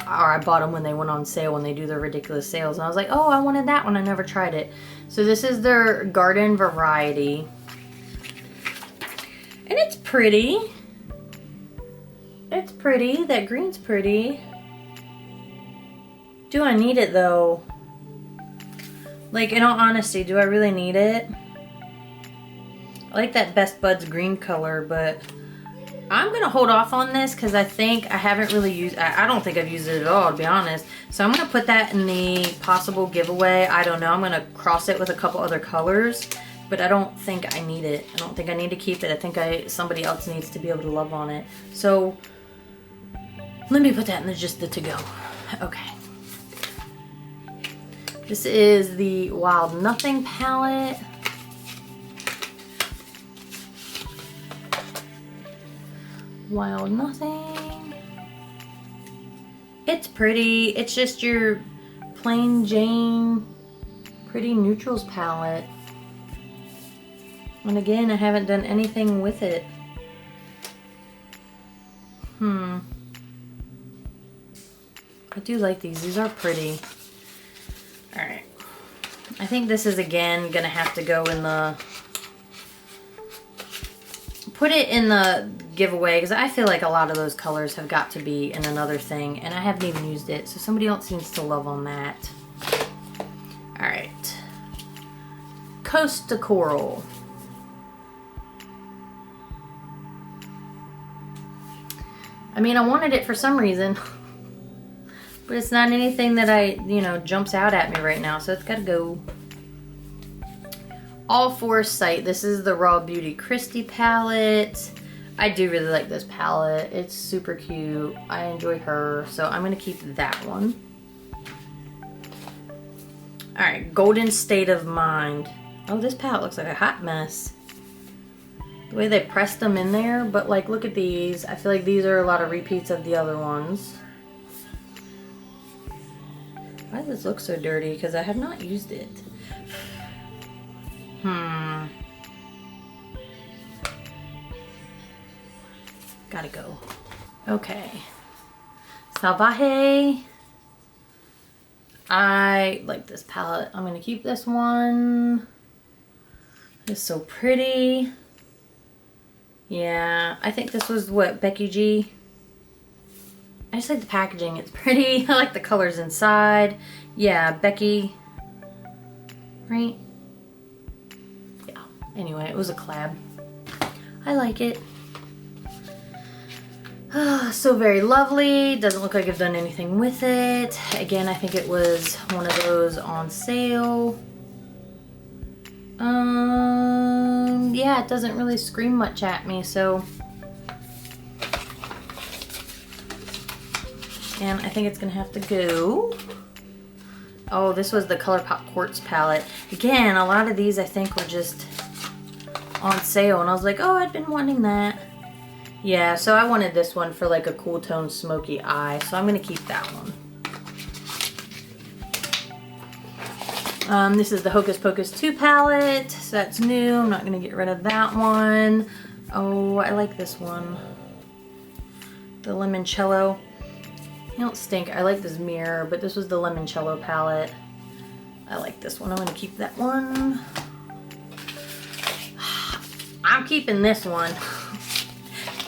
I bought them when they went on sale, when they do their ridiculous sales, and I was like, oh, I wanted that one. I never tried it. So this is their garden variety, and it's pretty. It's pretty. That green's pretty. Do I need it though? Like, in all honesty, do I really need it? I like that Best Buds green color, but I'm going to hold off on this because I think I haven't really used, I don't think I've used it at all, to be honest. So I'm going to put that in the possible giveaway. I don't know. I'm going to cross it with a couple other colors, but I don't think I need it. I don't think I need to keep it. I think somebody else needs to be able to love on it. So let me put that in just the to-go. Okay. This is the Wild Nothing palette. Wild Nothing. It's pretty. It's just your plain Jane pretty neutrals palette. And again, I haven't done anything with it. I do like these. These are pretty. Alright. I think this is again gonna have to go in the, put it in the giveaway, because I feel like a lot of those colors have got to be in another thing, and I haven't even used it, so somebody else seems to love on that. Alright. Costa Coral. I mean, I wanted it for some reason, but it's not anything that jumps out at me right now, so it's gotta go. All Foresight. This is the Raw Beauty Christie palette. I do really like this palette. It's super cute. I enjoy her, so I'm gonna keep that one. Alright, Golden State of Mind. Oh, this palette looks like a hot mess. The way they pressed them in there, but like look at these. I feel like these are a lot of repeats of the other ones. Why does this look so dirty? Because I have not used it. Gotta go. Okay. Salvaje. I like this palette. I'm gonna keep this one. It's so pretty. Yeah, I think this was what, Becky G? I just like the packaging, it's pretty. I like the colors inside. Yeah, Becky, right? Yeah, anyway, it was a collab. I like it. So very lovely. Doesn't look like I've done anything with it. Again, I think it was one of those on sale. Yeah, it doesn't really scream much at me, so. And I think it's gonna have to go. Oh, this was the ColourPop Quartz palette. Again, a lot of these I think were just on sale, and I was like, oh, I'd been wanting that. Yeah, so I wanted this one for like a cool tone smoky eye, so I'm gonna keep that one. This is the Hocus Pocus 2 palette, so that's new. I'm not gonna get rid of that one. Oh, I like this one. The Limoncello. They don't stink. I like this mirror, but this was the Limoncello palette. I like this one. I'm gonna keep that one. I'm keeping this one.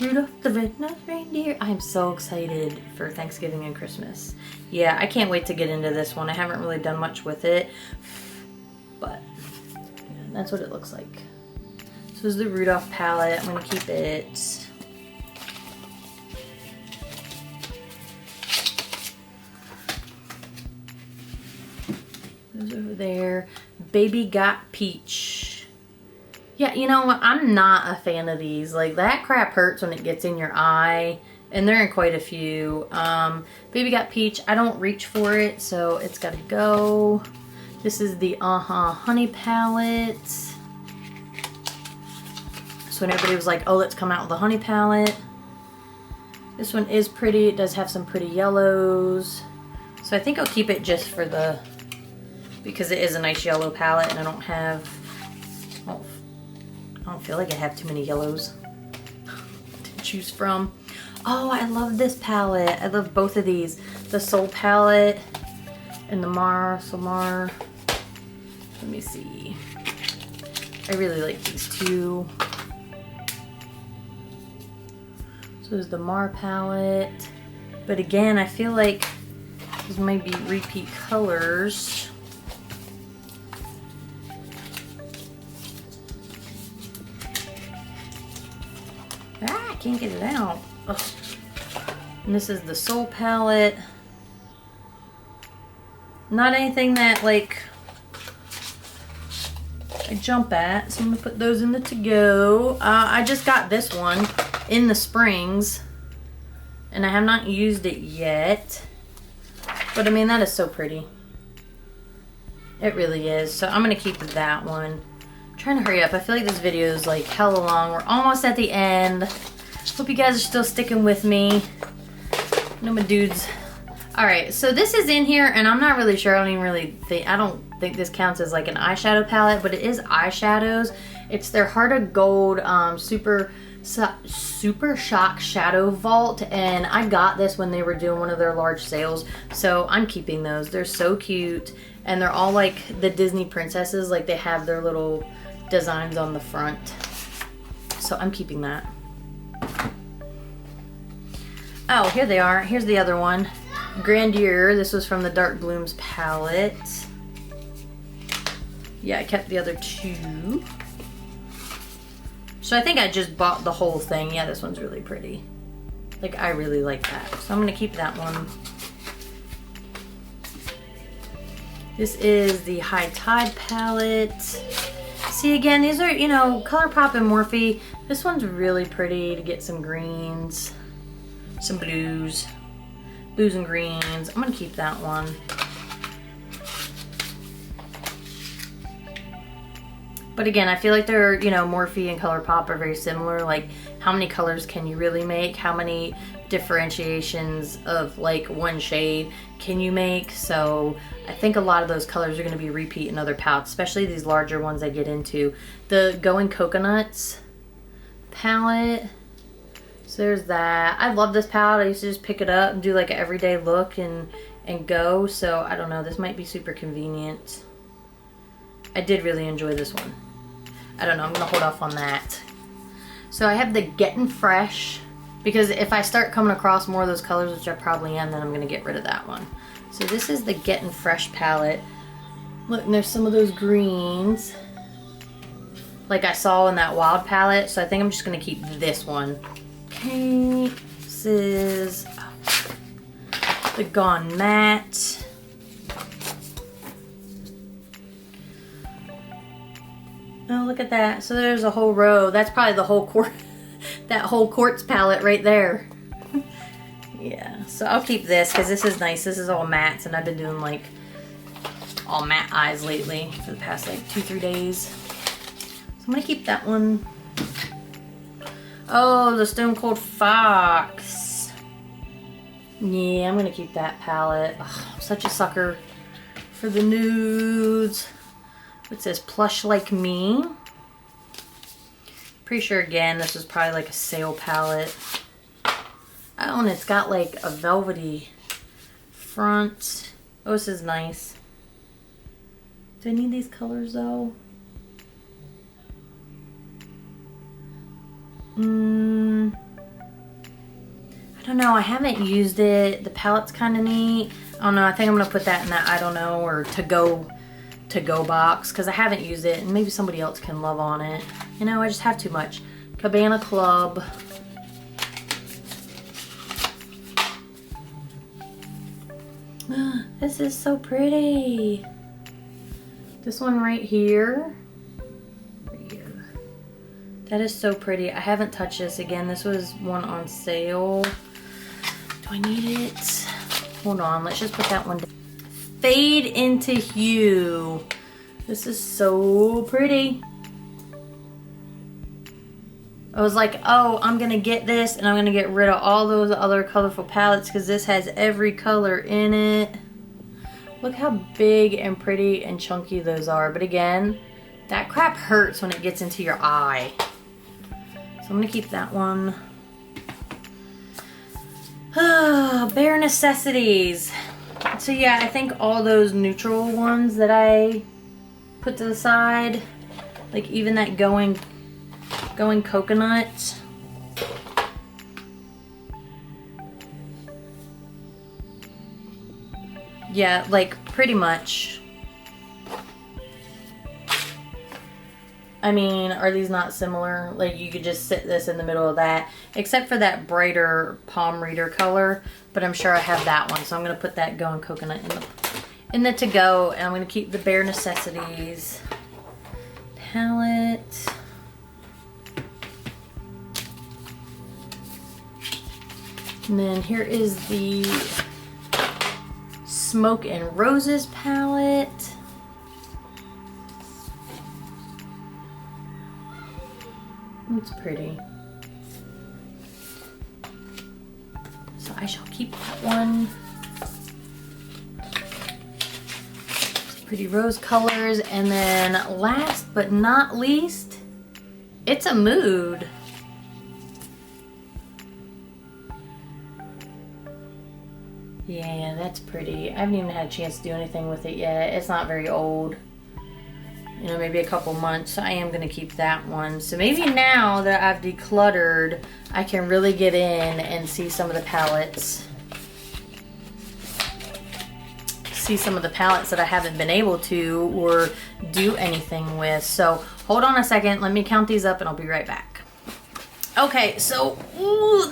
Rudolph the Red-Nosed Reindeer. I'm so excited for Thanksgiving and Christmas. Yeah, I can't wait to get into this one. I haven't really done much with it, but yeah, that's what it looks like. So this is the Rudolph palette. I'm gonna keep it. Those over there. Baby Got Peach. Yeah, you know what? I'm not a fan of these. Like, that crap hurts when it gets in your eye. And they're in quite a few. Baby Got Peach. I don't reach for it, so it's got to go. This is the Honey palette. So when everybody was like, oh, let's come out with the Honey palette. This one is pretty. It does have some pretty yellows. So I think I'll keep it just for the... because it is a nice yellow palette, and I don't have... I don't feel like I have too many yellows to choose from. Oh, I love this palette. I love both of these. The Soul palette and the Mar. Let me see. I really like these two. So there's the Mar palette. But again, I feel like these might be repeat colors. I can't get it out. Ugh. And this is the Soul palette. Not anything that like I jump at, so I'm gonna put those in the to-go. I just got this one in the Springs, and I have not used it yet. But I mean, that is so pretty. It really is. So I'm gonna keep that one. I'm trying to hurry up. I feel like this video is like hella long. We're almost at the end. Hope you guys are still sticking with me. No, my dudes. Alright, so this is in here, and I'm not really sure. I don't think this counts as like an eyeshadow palette, but it is eyeshadows. It's their Heart of Gold Super Shock Shadow Vault, and I got this when they were doing one of their large sales, so I'm keeping those. They're so cute, and they're all like the Disney princesses. Like, they have their little designs on the front, so I'm keeping that. Oh, here they are. Here's the other one. Grandeur. This was from the Dark Blooms palette. Yeah, I kept the other two. So I think I just bought the whole thing. Yeah, this one's really pretty. Like, I really like that. So I'm going to keep that one. This is the High Tide palette. See, again, these are, you know, ColourPop and Morphe. This one's really pretty to get some greens. Some blues and greens. I'm gonna keep that one. But again, I feel like they're, you know, Morphe and ColourPop are very similar. Like, how many colors can you really make? How many differentiations of like one shade can you make? So I think a lot of those colors are going to be repeat in other palettes, especially these larger ones I get into. The Going Coconuts palette. So there's that. I love this palette. I used to just pick it up and do like an everyday look and go. So I don't know. This might be super convenient. I did really enjoy this one. I don't know. I'm going to hold off on that. So I have the Getting Fresh, because if I start coming across more of those colors, which I probably am, then I'm going to get rid of that one. So this is the Getting Fresh palette. Look, and there's some of those greens like I saw in that Wild palette. So I think I'm just going to keep this one. Okay, this is the Gone Matte. Oh, look at that. So there's a whole row. That's probably the whole that whole quartz palette right there. Yeah, so I'll keep this because this is nice. This is all mattes, and I've been doing like all matte eyes lately for the past like 2-3 days. So I'm gonna keep that one. Oh, the Stone Cold Fox. Yeah, I'm gonna keep that palette. Ugh, I'm such a sucker for the nudes. It says Plush Like Me. Pretty sure again this is probably like a sale palette. Oh, and it's got like a velvety front. Oh, this is nice. Do I need these colors though? I don't know. I haven't used it. The palette's kind of neat. I don't know. I think I'm gonna put that in that I don't know or to go box because I haven't used it, and maybe somebody else can love on it. You know, I just have too much. Cabana Club. This is so pretty. This one right here. Right here. That is so pretty. I haven't touched this. Again, this was one on sale. Do I need it? Hold on. Let's just put that one down. Fade into Hue. This is so pretty. I was like, oh, I'm gonna get this and I'm gonna get rid of all those other colorful palettes because this has every color in it. Look how big and pretty and chunky those are. But again, that crap hurts when it gets into your eye. So I'm gonna keep that one. Bare Necessities. So yeah, I think all those neutral ones that I put to the side, like even that going Coconut. Yeah, like pretty much. I mean, are these not similar? Like you could just sit this in the middle of that, except for that brighter palm reader color, but I'm sure I have that one. So I'm gonna put that Going Coconut in the to go, and I'm gonna keep the Bare Necessities palette. And then here is the Smoke and Roses palette. It's pretty. So I shall keep that one. Pretty rose colors. And then last but not least, It's a Mood. Yeah, that's pretty. I haven't even had a chance to do anything with it yet. It's not very old. You know, maybe a couple months. I am going to keep that one. So maybe now that I've decluttered, I can really get in and see some of the palettes. See some of the palettes that I haven't been able to or do anything with. So hold on a second. Let me count these up and I'll be right back. Okay, so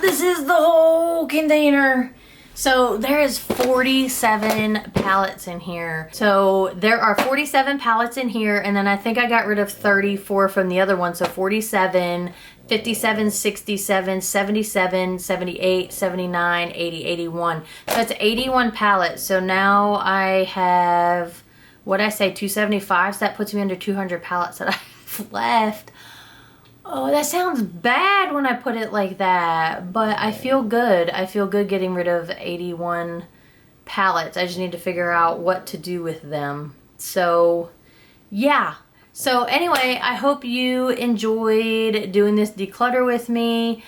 this is the whole container. So there is 47 palettes in here. So there are 47 palettes in here, and then I think I got rid of 34 from the other one. So 47, 57, 67, 77, 78, 79, 80, 81. So that's 81 palettes. So now I have, what I say, 275. So that puts me under 200 palettes that I enough left. Oh, that sounds bad when I put it like that, but I feel good. I feel good getting rid of 81 palettes. I just need to figure out what to do with them. So, yeah. So anyway, I hope you enjoyed doing this declutter with me.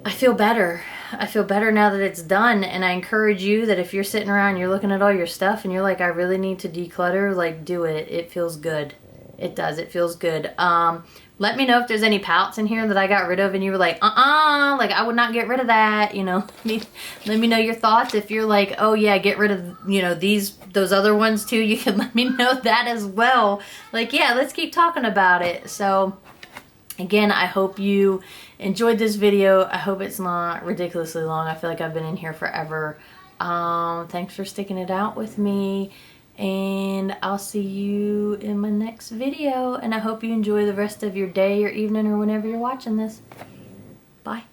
I feel better. I feel better now that it's done, and I encourage you that if you're sitting around, you're looking at all your stuff and you're like, I really need to declutter, like, do it. It feels good. It does. It feels good. Let me know if there's any palettes in here that I got rid of and you were like, like I would not get rid of that, you know. Let me know your thoughts. If you're like, oh yeah, get rid of, you know, those other ones too, you can let me know that as well. Like, yeah, let's keep talking about it. So again, I hope you enjoyed this video. I hope it's not ridiculously long. I feel like I've been in here forever. Thanks for sticking it out with me. And I'll see you in my next video. And I hope you enjoy the rest of your day or evening or whenever you're watching this. Bye.